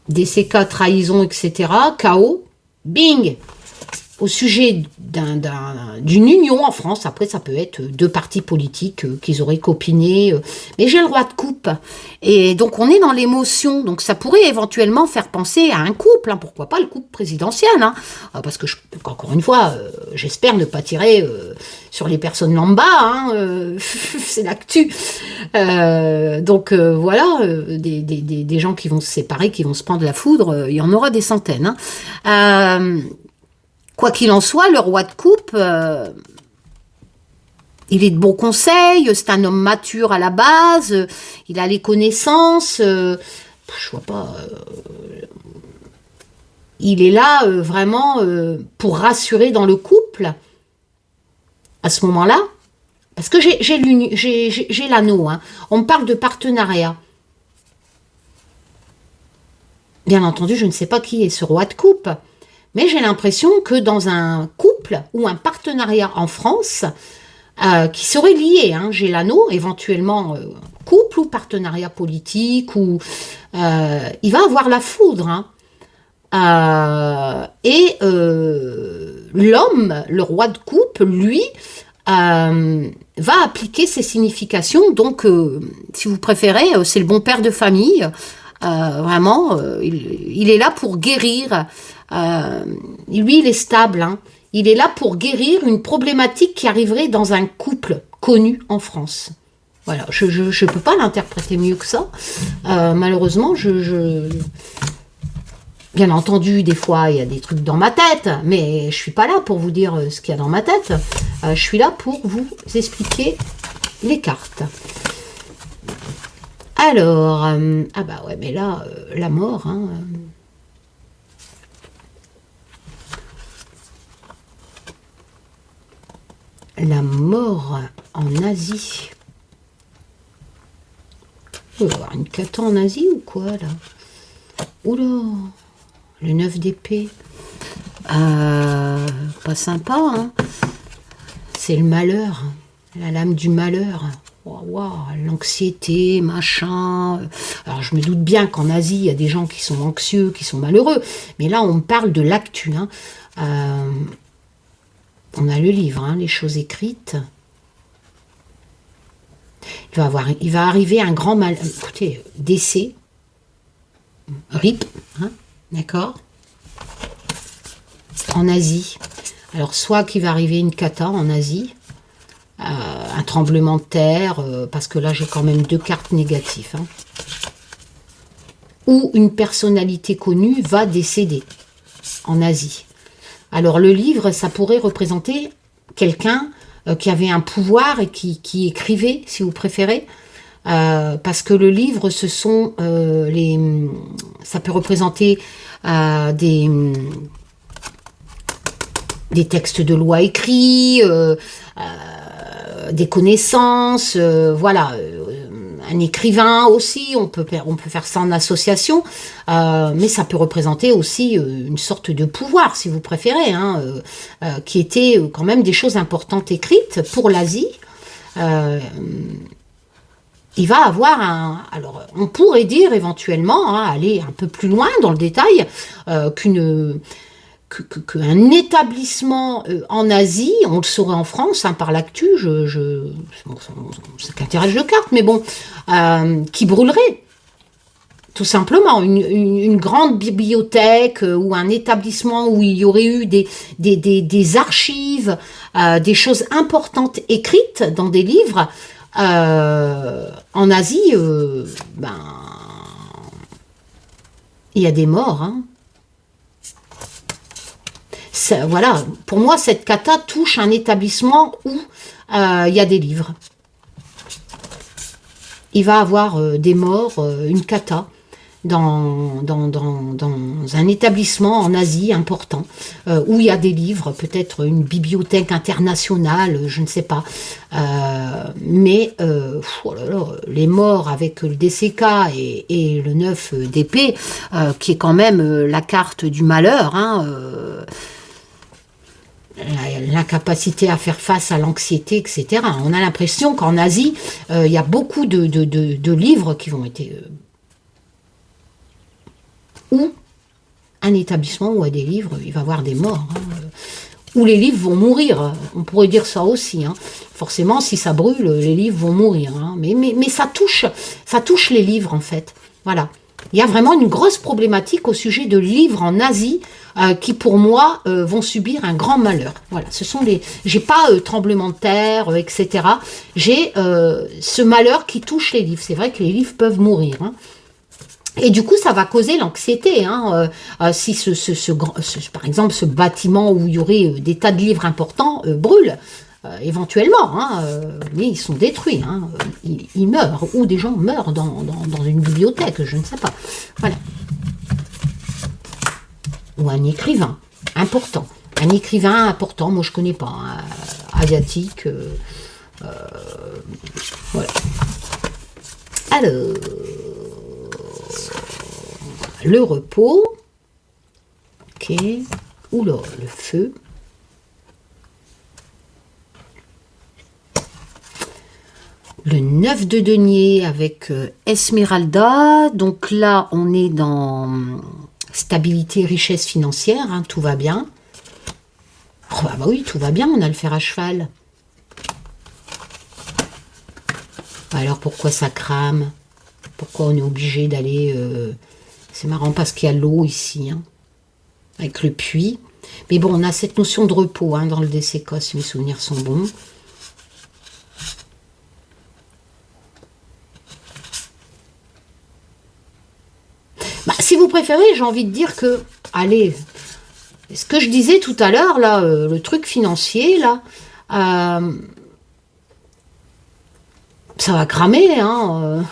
DCK, trahison, etc. Chaos, bing. Au sujet d'une union en France, après ça peut être 2 partis politiques qu'ils auraient copiné, mais j'ai le roi de coupe, et donc on est dans l'émotion, donc ça pourrait éventuellement faire penser à un couple, hein, pourquoi pas le couple présidentiel, hein, parce que, encore une fois, j'espère ne pas tirer sur les personnes lambda, hein, c'est l'actu, donc voilà, des gens qui vont se séparer, qui vont se prendre la foudre, il y en aura des centaines, hein. Quoi qu'il en soit, le roi de coupe, il est de bon conseil, c'est un homme mature à la base, il a les connaissances, je vois pas... il est là vraiment pour rassurer dans le couple, à ce moment-là, parce que j'ai l'anneau, hein. On me parle de partenariat. bien entendu, je ne sais pas qui est ce roi de coupe, mais j'ai l'impression que dans un couple ou un partenariat en France, qui serait lié, hein, j'ai l'anneau, éventuellement couple ou partenariat politique, ou il va avoir la foudre, hein. L'homme, le roi de coupe, lui, va appliquer ses significations. Donc, si vous préférez, c'est le bon père de famille. Vraiment, il est là pour guérir. Lui, il est stable. Hein. Il est là pour guérir une problématique qui arriverait dans un couple connu en France. Voilà, je ne peux pas l'interpréter mieux que ça. Malheureusement, bien entendu, des fois, il y a des trucs dans ma tête, mais je ne suis pas là pour vous dire ce qu'il y a dans ma tête. Je suis là pour vous expliquer les cartes. Alors, ah bah ouais, mais là, la mort, hein, la mort en Asie. Il va y avoir une cata en Asie ou quoi, là? Oula, le 9 d'épée. Pas sympa, hein. C'est le malheur, la lame du malheur. Wow, l'anxiété, machin. Alors, je me doute bien qu'en Asie, il y a des gens qui sont anxieux, qui sont malheureux. Mais là, on me parle de l'actu. Hein. On a le livre, hein, les choses écrites. Il va arriver un grand mal. Écoutez, décès. RIP, hein, d'accord. En Asie. Alors, soit qu'il va arriver une cata en Asie, un tremblement de terre, parce que là, j'ai quand même 2 cartes négatives. Hein, ou une personnalité connue va décéder en Asie. Alors, le livre, ça pourrait représenter quelqu'un qui avait un pouvoir et qui écrivait, si vous préférez, parce que le livre, ce sont ça peut représenter des textes de loi écrits, des connaissances, voilà, un écrivain aussi, on peut faire ça en association, mais ça peut représenter aussi une sorte de pouvoir, si vous préférez, hein, qui était quand même des choses importantes écrites pour l'Asie. Il va avoir alors, on pourrait dire éventuellement, hein, aller un peu plus loin dans le détail, qu'un établissement en Asie, on le saurait en France, hein, par l'actu, c'est qu'un tirage de cartes, mais bon, qui brûlerait, tout simplement, une grande bibliothèque ou un établissement où il y aurait eu des archives, des choses importantes écrites dans des livres. En Asie, il y a des morts, hein. Voilà, pour moi, cette cata touche un établissement où il y a des livres. Il va avoir des morts, une cata, dans un établissement en Asie important, où il y a des livres, peut-être une bibliothèque internationale, je ne sais pas. Mais oh là là, les morts avec le DCK et le 9 d'épée, qui est quand même la carte du malheur, hein, l'incapacité à faire face à l'anxiété, etc. On a l'impression qu'en Asie, il y a beaucoup de livres qui vont être... ou un établissement où il y a des livres, il va y avoir des morts, hein, où les livres vont mourir. On pourrait dire ça aussi. Hein. Forcément, si ça brûle, les livres vont mourir. Hein. Mais ça touche les livres, en fait. Voilà. Il y a vraiment une grosse problématique au sujet de livres en Asie qui, pour moi, vont subir un grand malheur. Voilà, ce sont les... J'ai pas tremblement de terre, etc. J'ai ce malheur qui touche les livres. C'est vrai que les livres peuvent mourir. Hein. Et du coup, ça va causer l'anxiété. Hein. Si par exemple, ce bâtiment où il y aurait des tas de livres importants brûle, éventuellement, hein, mais ils sont détruits, hein, ils meurent, ou des gens meurent dans une bibliothèque, je ne sais pas. Voilà. Ou un écrivain important. Un écrivain important, moi je ne connais pas, hein, asiatique. Voilà. Alors... le repos. Ok. Oula, le feu. Le 9 de denier avec Esmeralda. Donc là, on est dans stabilité, richesse financière. Hein, tout va bien. Oh, bah oui, tout va bien, on a le fer à cheval. Alors pourquoi ça crame? Pourquoi on est obligé d'aller... C'est marrant parce qu'il y a l'eau ici, hein, avec le puits. Mais bon, on a cette notion de repos hein, dans le DCK, si mes souvenirs sont bons. Bah, si vous préférez, j'ai envie de dire que... Allez, ce que je disais tout à l'heure, là, le truc financier, là... ça va cramer, hein.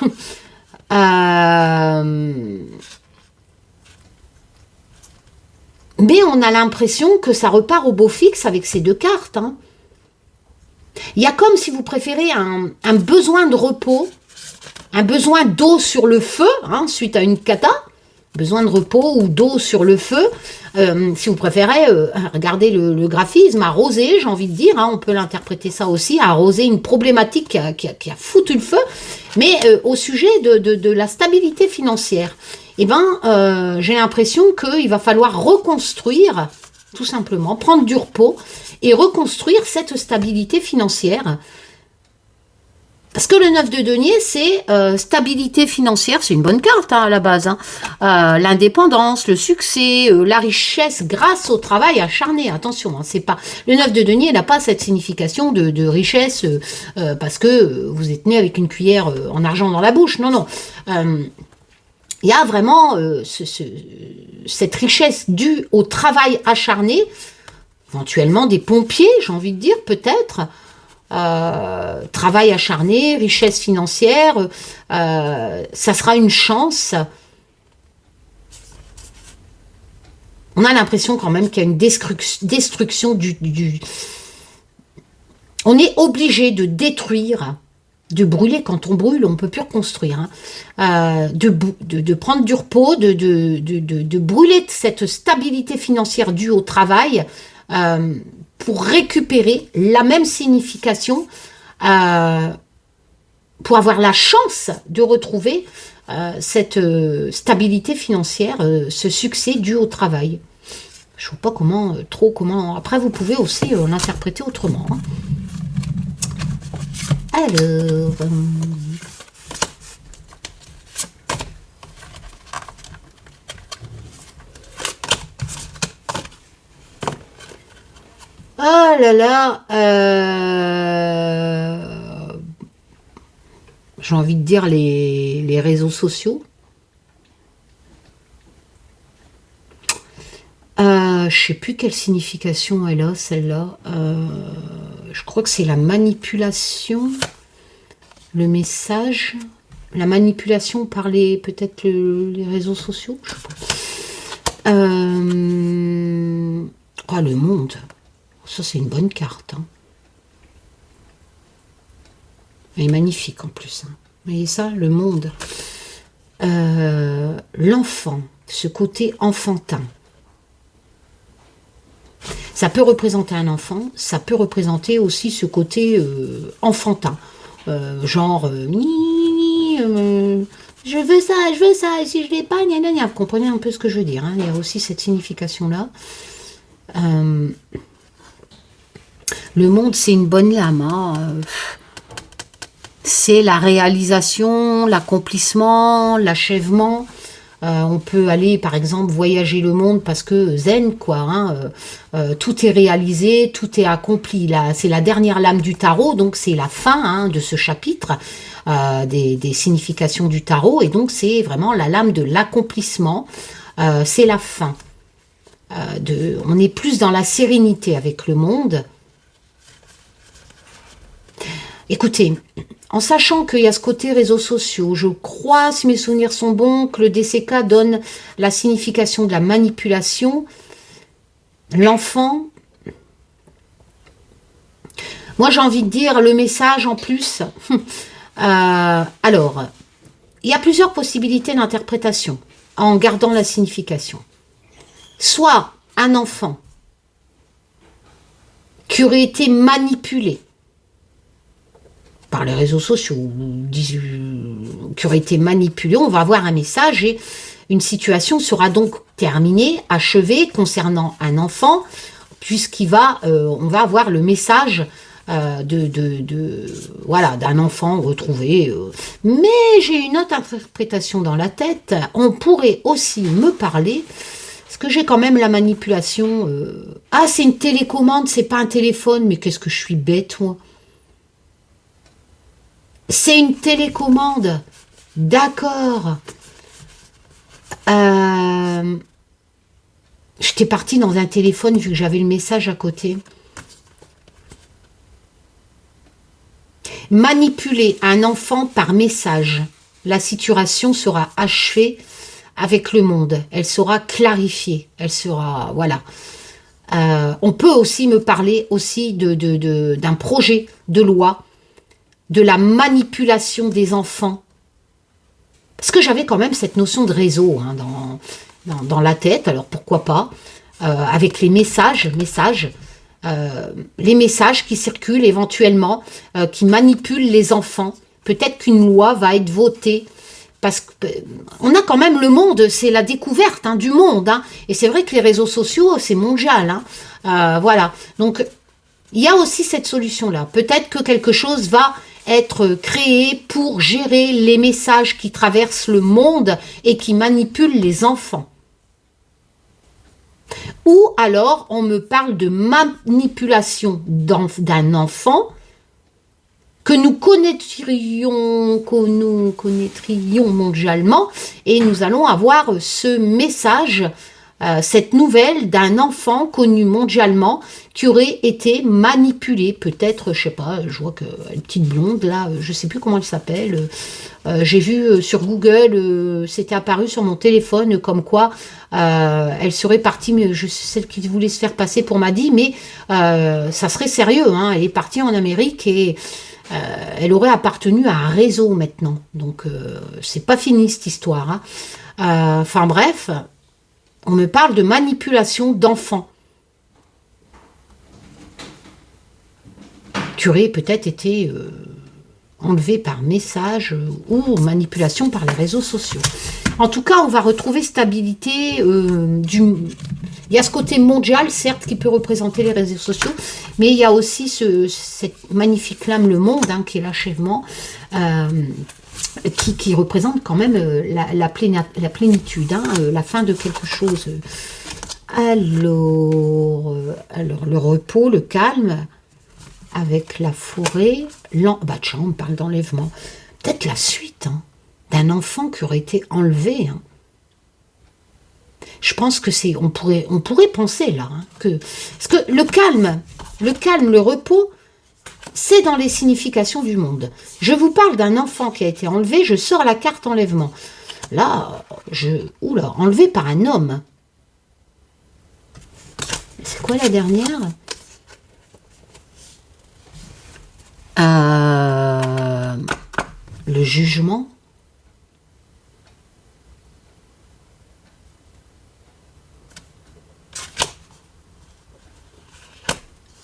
Mais on a l'impression que ça repart au beau fixe avec ces deux cartes. Hein. Il y a comme, si vous préférez, un besoin de repos, un besoin d'eau sur le feu, hein, suite à une cata, besoin de repos ou d'eau sur le feu. Si vous préférez, regardez le graphisme, arroser, j'ai envie de dire, hein, on peut l'interpréter ça aussi, arroser une problématique qui a foutu le feu, mais au sujet de la stabilité financière. Eh ben, j'ai l'impression qu'il va falloir reconstruire, tout simplement, prendre du repos et reconstruire cette stabilité financière. Parce que le 9 de denier, c'est stabilité financière, c'est une bonne carte hein, à la base. Hein. L'indépendance, le succès, la richesse grâce au travail acharné. Attention, hein, c'est pas le 9 de denier n'a pas cette signification de richesse parce que vous êtes né avec une cuillère en argent dans la bouche. Non, non. Il y a vraiment cette richesse due au travail acharné, éventuellement des pompiers, j'ai envie de dire, peut-être. Travail acharné, richesse financière, ça sera une chance. On a l'impression quand même qu'il y a une destruction du... On est obligé de détruire, de brûler. Quand on brûle, on ne peut plus reconstruire. Hein. De prendre du repos, de brûler cette stabilité financière due au travail, pour récupérer la même signification, pour avoir la chance de retrouver cette stabilité financière, ce succès dû au travail. Je ne vois pas comment... Après, vous pouvez aussi l'interpréter autrement. Hein. Alors... Oh là là, j'ai envie de dire les réseaux sociaux. Je sais plus quelle signification elle a, celle-là. Je crois que c'est la manipulation, le message, la manipulation par peut-être les réseaux sociaux. Je sais pas. Oh, le monde. Ça, c'est une bonne carte. Hein. Elle est magnifique en plus. Hein. Vous voyez ça, le monde. L'enfant, ce côté enfantin. Ça peut représenter un enfant, ça peut représenter aussi ce côté enfantin. Genre, je veux ça, et si je l'ai pas, gna gna gna. Vous comprenez un peu ce que je veux dire. Hein. Il y a aussi cette signification-là. Le monde, c'est une bonne lame. Hein. C'est la réalisation, l'accomplissement, l'achèvement. On peut aller, par exemple, voyager le monde parce que zen, quoi. Hein. Tout est réalisé, tout est accompli. C'est la dernière lame du tarot, donc c'est la fin hein, de ce chapitre des significations du tarot. Et donc, c'est vraiment la lame de l'accomplissement. C'est la fin. On est plus dans la sérénité avec le monde. Écoutez, en sachant qu'il y a ce côté réseaux sociaux, je crois, si mes souvenirs sont bons, que le DCK donne la signification de la manipulation. L'enfant, moi j'ai envie de dire le message en plus. Alors, il y a plusieurs possibilités d'interprétation. en gardant la signification. Soit un enfant qui aurait été manipulé par les réseaux sociaux, qui aurait été manipulé, on va avoir un message et une situation sera donc terminée, achevée concernant un enfant, puisqu'il va, on va avoir le message voilà, d'un enfant retrouvé. Mais j'ai une autre interprétation dans la tête. On pourrait aussi me parler, parce que j'ai quand même la manipulation. Ah, c'est une télécommande, c'est pas un téléphone, mais qu'est-ce que je suis bête, moi. C'est une télécommande. D'accord. J'étais partie dans un téléphone vu que j'avais le message à côté. Manipuler un enfant par message. La situation sera achevée avec le monde. Elle sera clarifiée. Elle sera... Voilà. On peut aussi me parler aussi d'un projet de loi, de la manipulation des enfants. Parce que j'avais quand même cette notion de réseau hein, dans la tête, alors pourquoi pas, avec les messages, les messages qui circulent éventuellement, qui manipulent les enfants. Peut-être qu'une loi va être votée, parce qu'on a quand même le monde, c'est la découverte hein, du monde. Hein, et c'est vrai que les réseaux sociaux, c'est mondial. Hein, voilà, donc il y a aussi cette solution-là. Peut-être que quelque chose va être créé pour gérer les messages qui traversent le monde et qui manipulent les enfants. Ou alors, on me parle de manipulation d'un enfant que nous connaîtrions mondialement et nous allons avoir ce message, cette nouvelle d'un enfant connu mondialement qui aurait été manipulé, peut-être, je sais pas, je vois que une petite blonde là, je sais plus comment elle s'appelle, j'ai vu sur Google, c'était apparu sur mon téléphone comme quoi elle serait partie, mais celle qui voulait se faire passer pour Maddy, mais ça serait sérieux, hein, elle est partie en Amérique et elle aurait appartenu à un réseau maintenant, donc c'est pas fini cette histoire. Hein. Enfin bref, on me parle de manipulation d'enfants qui aurait peut-être été enlevé par message ou manipulation par les réseaux sociaux. En tout cas, on va retrouver stabilité il y a ce côté mondial, certes, qui peut représenter les réseaux sociaux, mais il y a aussi cette magnifique lame, le monde, hein, qui est l'achèvement, qui représente quand même la plénitude, hein, la fin de quelque chose. Alors, le repos, le calme, avec la forêt, bah tiens, on me parle d'enlèvement. Peut-être la suite, hein, d'un enfant qui aurait été enlevé. Hein. Je pense que c'est, on pourrait penser là, hein, parce que le calme, le repos, c'est dans les significations du monde. Je vous parle d'un enfant qui a été enlevé, je sors la carte enlèvement. Là, oula, enlevé par un homme. C'est quoi la dernière ? Le jugement.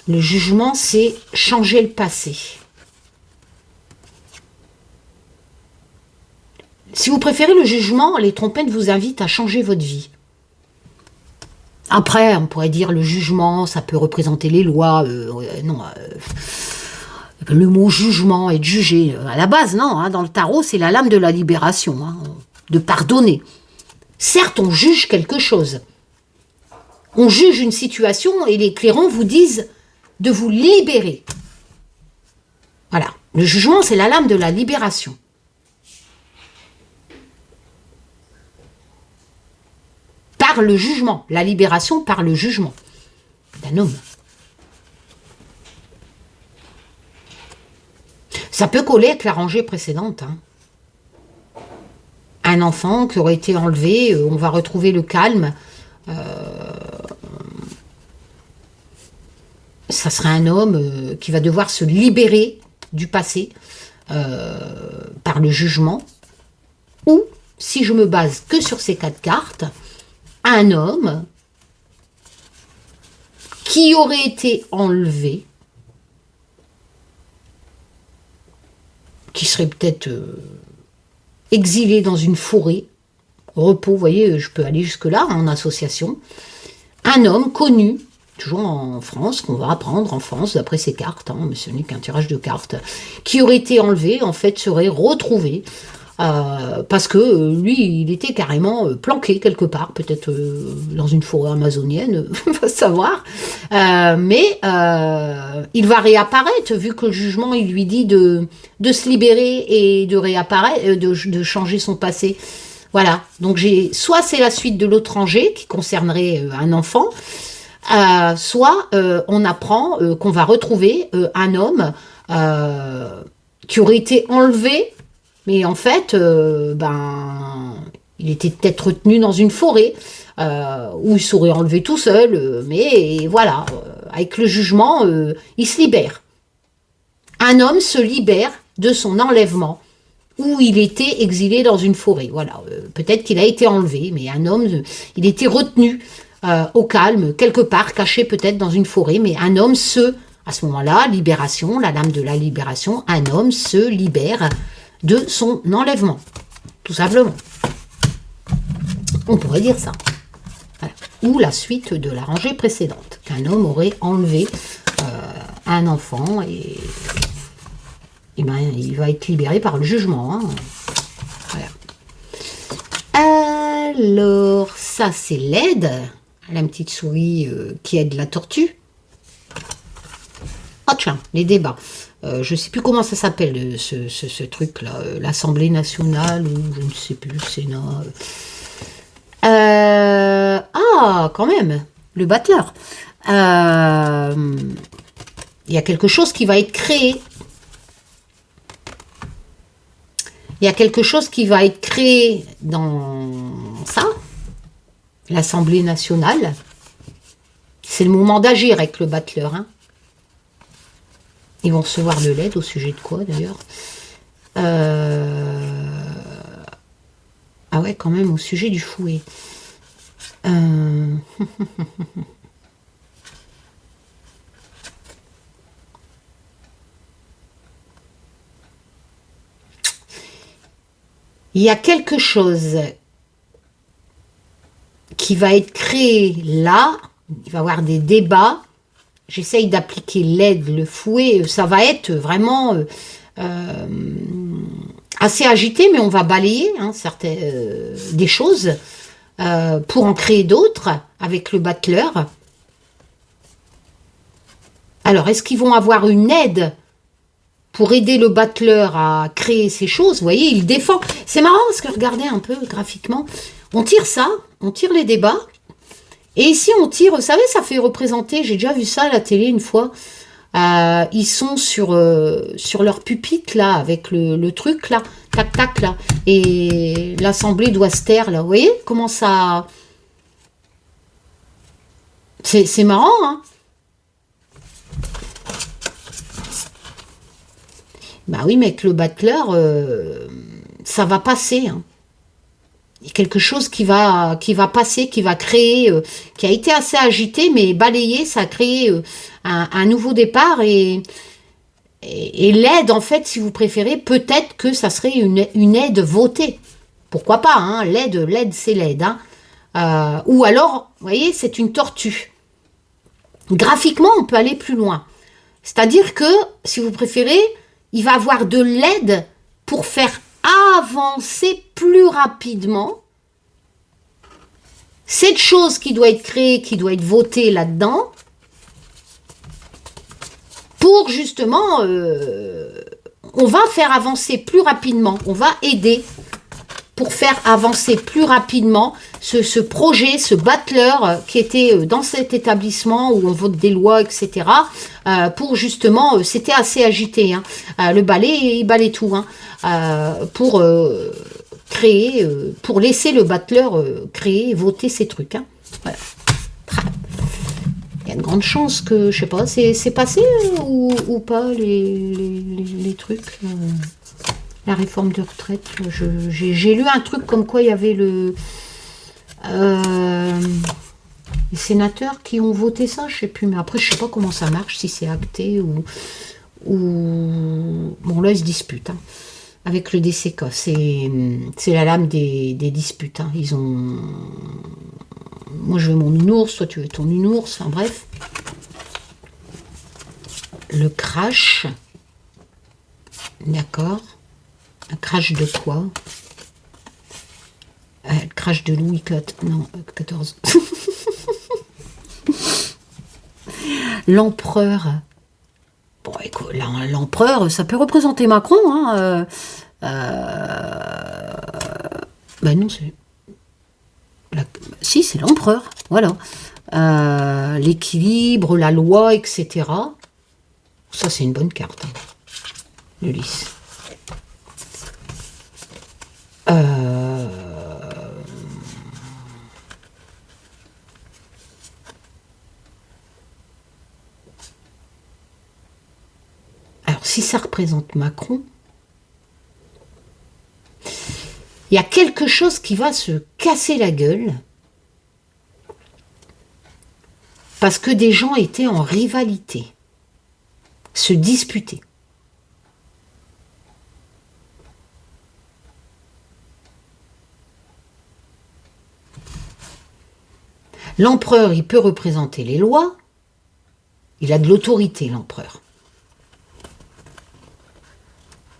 Le jugement, c'est changer le passé. Si vous préférez le jugement, les trompettes vous invitent à changer votre vie. Après, on pourrait dire le jugement, ça peut représenter les lois. Le mot jugement, être jugé, à la base, non. Hein, dans le tarot, c'est la lame de la libération, hein, de pardonner. Certes, on juge quelque chose. On juge une situation et les clairons vous disent de vous libérer. Voilà. Le jugement, c'est la lame de la libération. Par le jugement. La libération par le jugement d'un homme. Ça peut coller avec la rangée précédente. Hein. Un enfant qui aurait été enlevé, on va retrouver le calme. Ça serait un homme qui va devoir se libérer du passé par le jugement. Ou si je me base que sur ces 4 cartes, un homme qui aurait été enlevé, qui serait peut-être exilé dans une forêt, repos, vous voyez, je peux aller jusque-là, en association, un homme connu, toujours en France, qu'on va apprendre en France, d'après ces cartes, hein, mais ce n'est qu'un tirage de cartes, qui aurait été enlevé, en fait, serait retrouvé, parce que lui, il était carrément planqué quelque part, peut-être dans une forêt amazonienne, on va savoir, mais il va réapparaître, vu que le jugement, il lui dit de se libérer et de réapparaître, de changer son passé. Voilà, donc soit c'est la suite de l'étranger, qui concernerait un enfant, soit on apprend qu'on va retrouver un homme qui aurait été enlevé, mais en fait, il était peut-être retenu dans une forêt, où il serait enlevé tout seul, mais voilà, avec le jugement, il se libère. Un homme se libère de son enlèvement, où il était exilé dans une forêt. Voilà, peut-être qu'il a été enlevé, mais un homme, il était retenu au calme, quelque part, caché peut-être dans une forêt, mais un homme à ce moment-là, libération, la dame de la libération, un homme se libère de son enlèvement, tout simplement. On pourrait dire ça. Voilà. Ou la suite de la rangée précédente, qu'un homme aurait enlevé un enfant et il va être libéré par le jugement. Hein. Voilà. Alors, ça c'est l'aide, la petite souris qui aide la tortue. Ah tiens, les débats. Je ne sais plus comment ça s'appelle, ce truc-là, l'Assemblée nationale, ou je ne sais plus, le Sénat. Quand même, le battleur. Il y a quelque chose qui va être créé. Il y a quelque chose qui va être créé dans ça, l'Assemblée nationale. C'est le moment d'agir avec le battleur, hein. Ils vont recevoir de l'aide au sujet de quoi d'ailleurs Ah ouais, quand même, au sujet du fouet. Il y a quelque chose qui va être créé là. Il va y avoir des débats. J'essaye d'appliquer l'aide, le fouet, ça va être vraiment assez agité, mais on va balayer hein, des choses pour en créer d'autres avec le battleur. Alors, est-ce qu'ils vont avoir une aide pour aider le battleur à créer ces choses? Vous voyez, il défend. C'est marrant parce que regardez un peu graphiquement, on tire ça, on tire les débats. Et ici, on tire, vous savez, ça fait représenter, j'ai déjà vu ça à la télé une fois, ils sont sur leur pupitre, là, avec le truc, là, tac-tac, là, et l'assemblée doit se taire, là, vous voyez comment ça... C'est marrant, hein. Bah oui, mais avec le battleur, ça va passer, hein. Il y a quelque chose qui va passer, qui va créer, qui a été assez agité, mais balayé, ça a créé un nouveau départ et l'aide, en fait, si vous préférez, peut-être que ça serait une aide votée. Pourquoi pas, hein, l'aide, c'est l'aide. Hein. Ou alors, vous voyez, c'est une tortue. Graphiquement, on peut aller plus loin. C'est-à-dire que, si vous préférez, il va avoir de l'aide pour faire avancer plus rapidement cette chose qui doit être créée, qui doit être votée là-dedans, pour justement, on va faire avancer plus rapidement, on va aider pour faire avancer plus rapidement ce projet, ce battleur qui était dans cet établissement où on vote des lois, etc. Pour justement, c'était assez agité, hein, le balai, il balait tout, hein, pour créer, pour laisser le battleur créer, voter ces trucs. Hein. Voilà. Il y a de grandes chances que, je sais pas, c'est passé ou pas les trucs La réforme de retraite, j'ai lu un truc comme quoi il y avait les sénateurs qui ont voté ça, je sais plus, mais après je sais pas comment ça marche, si c'est acté ou bon là ils se disputent hein, avec le DCK, c'est la lame des disputes, hein. Ils ont, moi je veux mon nounours, toi tu veux ton nounours, enfin bref. Le crash, d'accord. Un crash de quoi? Le crash de Louis XIV. L'empereur. Bon, écoute, l'empereur, ça peut représenter Macron. Hein, ben non, c'est... Si, c'est l'empereur. Voilà. L'équilibre, la loi, etc. Ça, c'est une bonne carte. Hein, le lys. Alors, si ça représente Macron, il y a quelque chose qui va se casser la gueule parce que des gens étaient en rivalité, se disputaient. L'empereur, il peut représenter les lois, il a de l'autorité, l'empereur.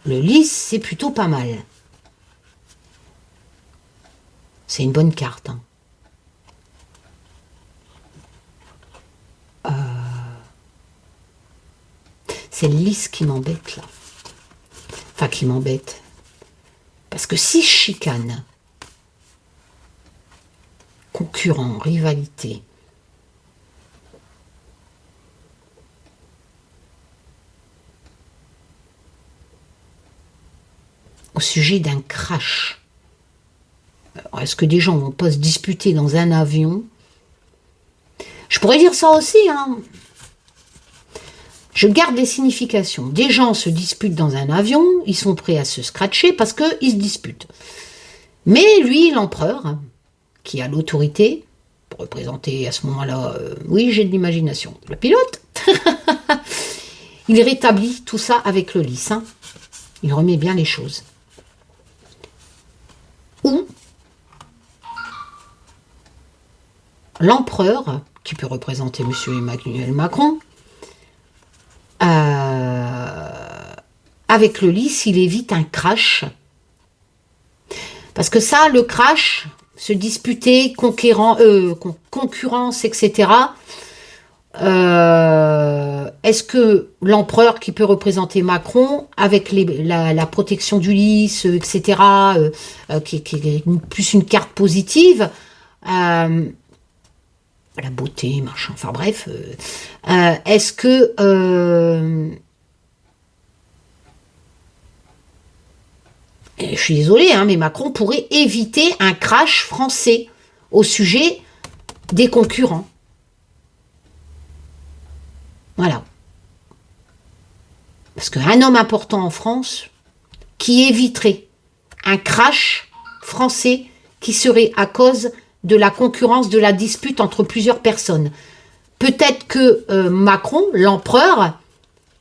Le lys, c'est plutôt pas mal. C'est une bonne carte. Hein. C'est le lys qui m'embête, là. Enfin, qui m'embête. Parce que si je chicane, concurrent, rivalité, au sujet d'un crash, est-ce que des gens vont pas se disputer dans un avion? Je pourrais dire ça aussi, hein. Je garde les significations. Des gens se disputent dans un avion, ils sont prêts à se scratcher parce qu'ils se disputent. Mais lui, l'empereur, qui a l'autorité, pour représenter à ce moment-là, oui, j'ai de l'imagination, le pilote, il rétablit tout ça avec le lys. Hein. Il remet bien les choses. Ou l'empereur, qui peut représenter M. Emmanuel Macron, avec le lys, il évite un crash. Parce que ça, le crash, se disputer, concurrence, etc. Est-ce que l'empereur qui peut représenter Macron, avec la protection du lys, etc., qui est plus une carte positive, la beauté, machin, enfin bref, est-ce que je suis désolée, hein, mais Macron pourrait éviter un crash français au sujet des concurrents. Voilà. Parce qu'un homme important en France qui éviterait un crash français qui serait à cause de la concurrence, de la dispute entre plusieurs personnes. Peut-être que Macron, l'empereur,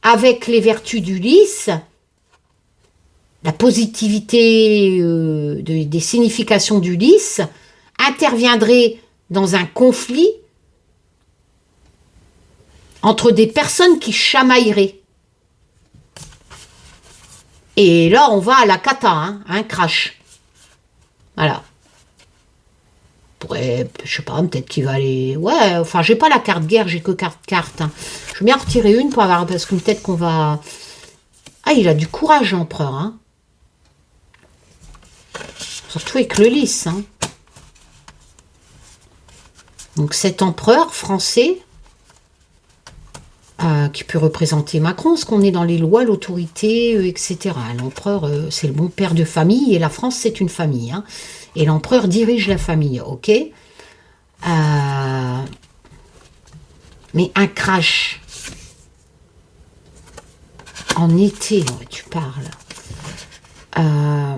avec les vertus du lys, la positivité des significations du lys, interviendrait dans un conflit entre des personnes qui chamailleraient. Et là, on va à la cata, hein, un crash. Voilà. Je sais pas, peut-être qu'il va aller... Ouais, enfin, j'ai pas la carte guerre, j'ai que carte. Hein. Je vais bien en retirer une pour avoir... Parce que peut-être qu'on va... Ah, il a du courage, l'empereur, hein. Surtout avec le lys, hein. Donc, cet empereur français... qui peut représenter Macron, parce qu'on est dans les lois, l'autorité, etc. L'empereur, c'est le bon père de famille, et la France, c'est une famille. Hein. Et l'empereur dirige la famille, ok. Mais un crash en été, ouais, tu parles. la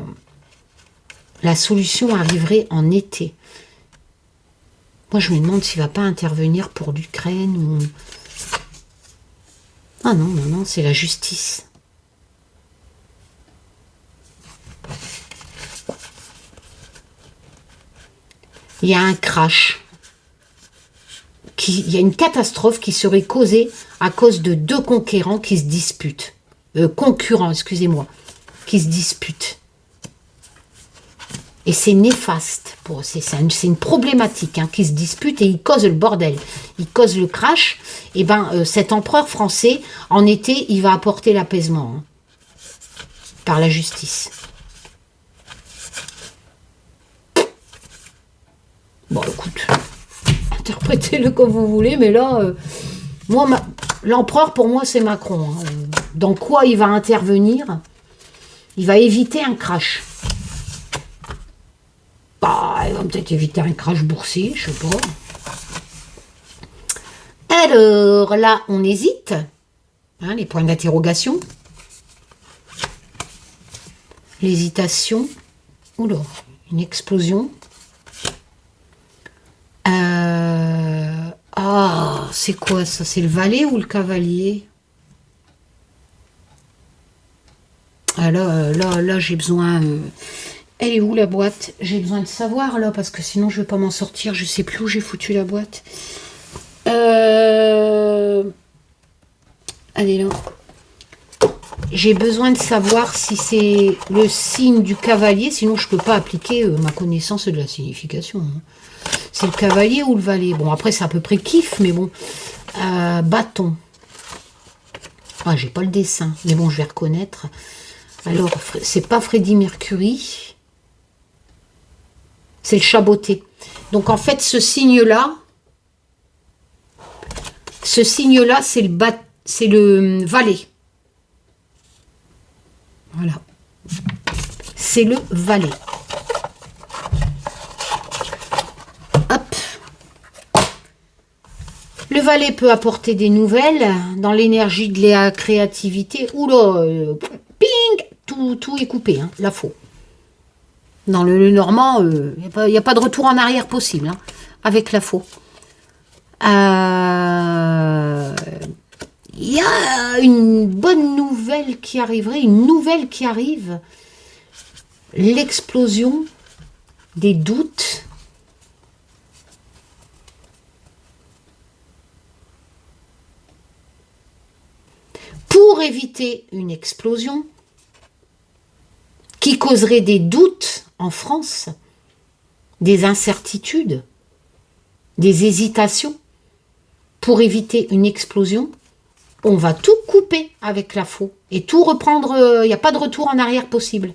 solution arriverait en été. Moi, je me demande s'il ne va pas intervenir pour l'Ukraine ou... Ah non, non, non, c'est la justice. Il y a un crash. Il y a une catastrophe qui serait causée à cause de 2 conquérants qui se disputent. Concurrents, excusez-moi, qui se disputent. Et c'est néfaste. C'est une problématique hein, qui se dispute et ils causent le bordel. Ils causent le crash. Et ben, cet empereur français, en été, il va apporter l'apaisement hein, par la justice. Bon, écoute, interprétez-le comme vous voulez, mais là, moi, l'empereur, pour moi, c'est Macron. Hein. Dans quoi il va intervenir? Il va éviter un crash. Bah, il va peut-être éviter un crash boursier, je sais pas. Alors, là, on hésite. Hein, les points d'interrogation. L'hésitation. Oula, une explosion. Ah, c'est quoi ça? C'est le valet ou le cavalier? Ah là, j'ai besoin... Elle est où la boîte? J'ai besoin de savoir là, parce que sinon je vais pas m'en sortir. Je sais plus où j'ai foutu la boîte. Elle est là. J'ai besoin de savoir si c'est le signe du cavalier, sinon je peux pas appliquer ma connaissance de la signification. Hein. C'est le cavalier ou le valet? Bon, après c'est à peu près kiff, mais bon. Bâton. Ah, j'ai pas le dessin, mais bon, je vais reconnaître. Alors, c'est pas Freddie Mercury. C'est le chaboté. Donc, en fait, ce signe-là, c'est le valet. Voilà. C'est le valet. Hop. Le valet peut apporter des nouvelles dans l'énergie de la créativité. Oula, ping, tout est coupé, hein, la faux. Dans le normand, il n'y a pas de retour en arrière possible hein, avec la faux. Il y a une bonne nouvelle qui arriverait, une nouvelle qui arrive. L'explosion des doutes. Pour éviter une explosion qui causerait des doutes en France, des incertitudes, des hésitations, pour éviter une explosion, on va tout couper avec la faux et tout reprendre, il n'y a pas de retour en arrière possible.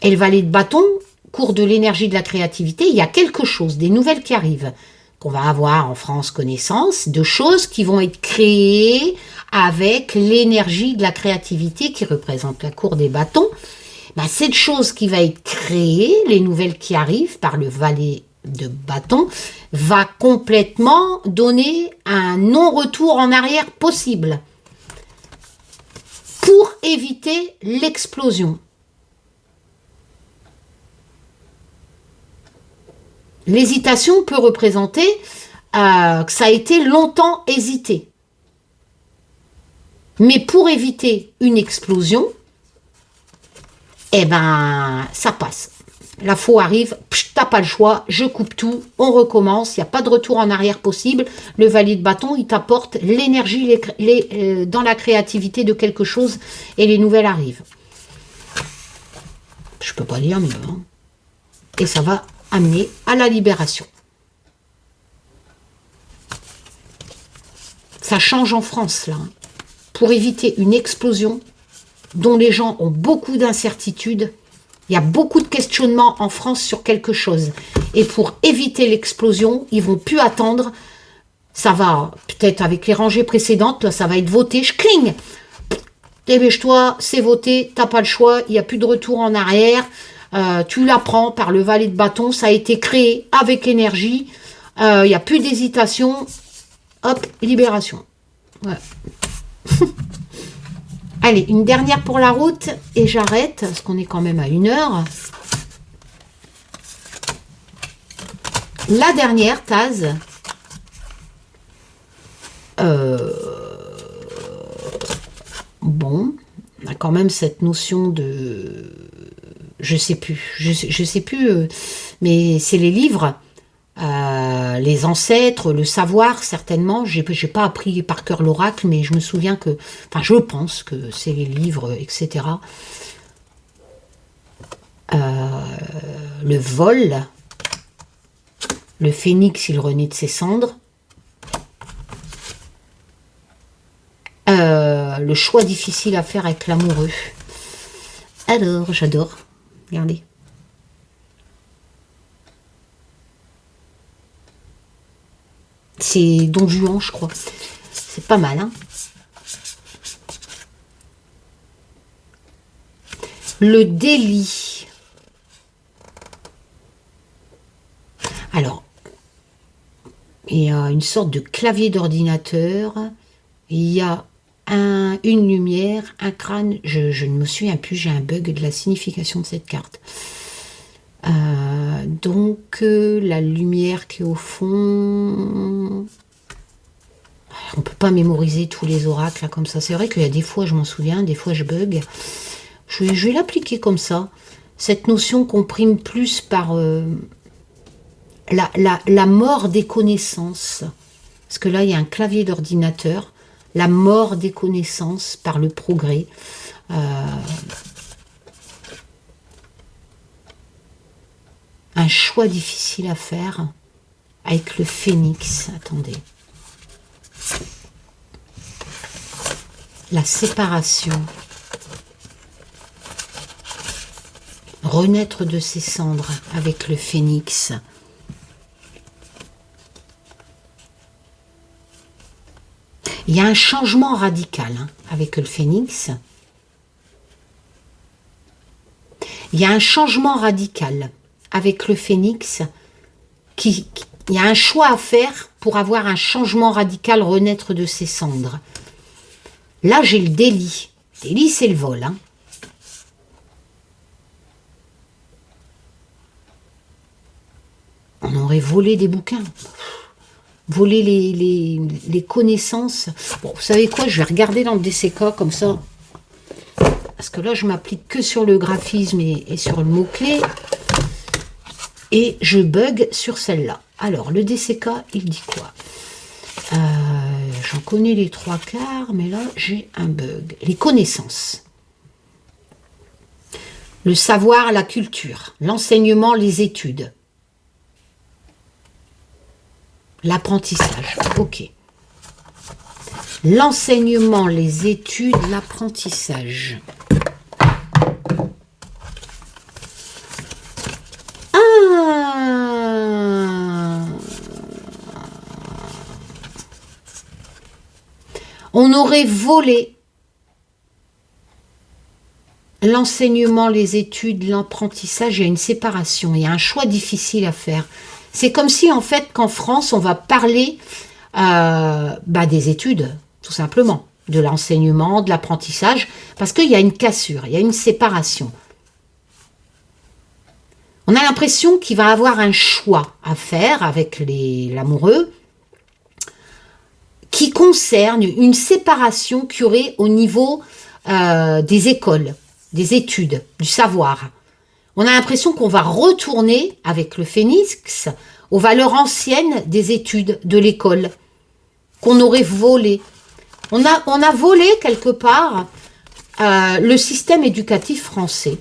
Et le valet de bâton, cours de l'énergie de la créativité, il y a quelque chose, des nouvelles qui arrivent, qu'on va avoir en France connaissance, de choses qui vont être créées avec l'énergie de la créativité qui représente la cour des bâtons. Ben, cette chose qui va être créée, les nouvelles qui arrivent par le valet de bâton, va complètement donner un non-retour en arrière possible pour éviter l'explosion. L'hésitation peut représenter que ça a été longtemps hésité. Mais pour éviter une explosion, eh ben, ça passe. La faux arrive, t'as pas le choix, je coupe tout, on recommence, il n'y a pas de retour en arrière possible. Le valet de bâton, il t'apporte l'énergie dans la créativité de quelque chose et les nouvelles arrivent. Je peux pas dire mieux. Hein. Et ça va amener à la libération. Ça change en France, là. Pour éviter une explosion dont les gens ont beaucoup d'incertitudes, il y a beaucoup de questionnements en France sur quelque chose. Et pour éviter l'explosion, ils vont plus attendre. Ça va, peut-être avec les rangées précédentes, là, ça va être voté. Je cligne. Dépêche-toi, c'est voté, t'as pas le choix, il n'y a plus de retour en arrière. Tu l'apprends par le valet de bâton, ça a été créé avec énergie. Il n'y a plus d'hésitation. Hop, libération. Ouais. Allez, une dernière pour la route et j'arrête, parce qu'on est quand même à 1 heure. La dernière, Taz. Bon, on a quand même cette notion de... Je sais plus, mais c'est les livres, les ancêtres, le savoir, certainement. J'ai pas appris par cœur l'oracle, mais je me souviens que... Enfin, je pense que c'est les livres, etc. Le vol, le phénix, il renaît de ses cendres. Le choix difficile à faire avec l'amoureux. Alors, j'adore. Regardez. C'est Don Juan, je crois. C'est pas mal, hein. Le délit. Alors, il y a une sorte de clavier d'ordinateur. Il y a une lumière, un crâne. Je ne me souviens plus, j'ai un bug de la signification de cette carte. Donc, la lumière qui est au fond... On ne peut pas mémoriser tous les oracles là, comme ça. C'est vrai qu'il y a des fois, je m'en souviens, des fois je bug. Je vais l'appliquer comme ça. Cette notion qu'on prime plus par la mort des connaissances. Parce que là, il y a un clavier d'ordinateur. La mort des connaissances par le progrès. Un choix difficile à faire avec le phénix. Attendez. La séparation. Renaître de ses cendres avec le phénix. Il y a un changement radical avec le phénix. Il y a un changement radical avec le phénix. Il y a un choix à faire pour avoir un changement radical, renaître de ses cendres. Là, j'ai le délit. Délit, c'est le vol. On aurait volé des bouquins. Voler les connaissances. Bon, vous savez quoi, je vais regarder dans le DCK comme ça. Parce que là, je m'applique que sur le graphisme et sur le mot-clé. Et je bug sur celle-là. Alors, le DCK, il dit quoi? J'en connais les 3/4, mais là, j'ai un bug. Les connaissances. Le savoir, la culture. L'enseignement, les études. L'apprentissage, ok. L'enseignement, les études, l'apprentissage. On aurait volé l'enseignement, les études, l'apprentissage. Il y a une séparation, il y a un choix difficile à faire. C'est comme si, en fait, qu'en France, on va parler des études, tout simplement, de l'enseignement, de l'apprentissage, parce qu'il y a une cassure, il y a une séparation. On a l'impression qu'il va avoir un choix à faire avec l'amoureux qui concerne une séparation qu'il y aurait au niveau des écoles, des études, du savoir. On a l'impression qu'on va retourner avec le phénix aux valeurs anciennes des études de l'école, qu'on aurait volé. On a volé quelque part le système éducatif français,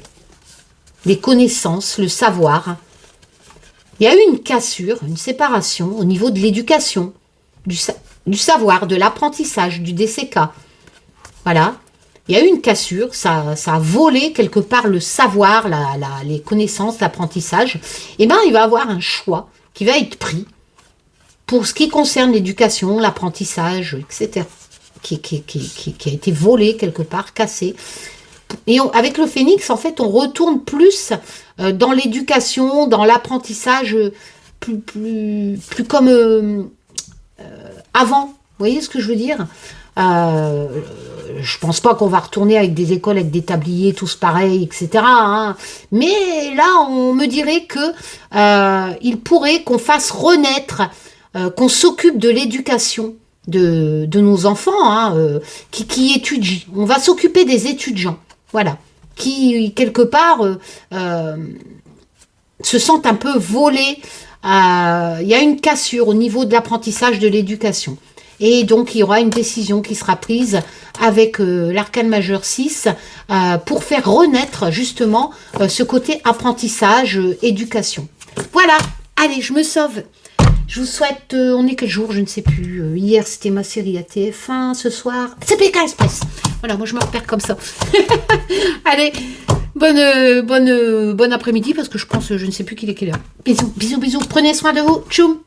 les connaissances, le savoir. Il y a eu une cassure, une séparation au niveau de l'éducation, du savoir, de l'apprentissage, du DCK. Voilà. Il y a eu une cassure, ça a volé quelque part le savoir, les connaissances, l'apprentissage. Eh bien, il va y avoir un choix qui va être pris pour ce qui concerne l'éducation, l'apprentissage, etc. Qui a été volé quelque part, cassé. Et avec le phénix, en fait, on retourne plus dans l'éducation, dans l'apprentissage, plus comme avant. Vous voyez ce que je veux dire? Je pense pas qu'on va retourner avec des écoles avec des tabliers tous pareils, etc. hein. Mais là, on me dirait que il pourrait qu'on fasse renaître, qu'on s'occupe de l'éducation de nos enfants hein, qui étudient. On va s'occuper des étudiants, voilà, qui quelque part se sentent un peu volés. Il y a une cassure au niveau de l'apprentissage de l'éducation. Et donc, il y aura une décision qui sera prise avec l'arcane majeur 6 pour faire renaître justement ce côté apprentissage, éducation. Voilà, allez, je me sauve. Je vous souhaite, on est quel jour, je ne sais plus. Hier, c'était ma série à TF1, ce soir, c'est PK Express. Voilà, moi je me repère comme ça. Allez, bon après-midi, parce que je pense, je ne sais plus qu'il est quelle heure. Bisous, bisous, bisous, prenez soin de vous. Tchoum.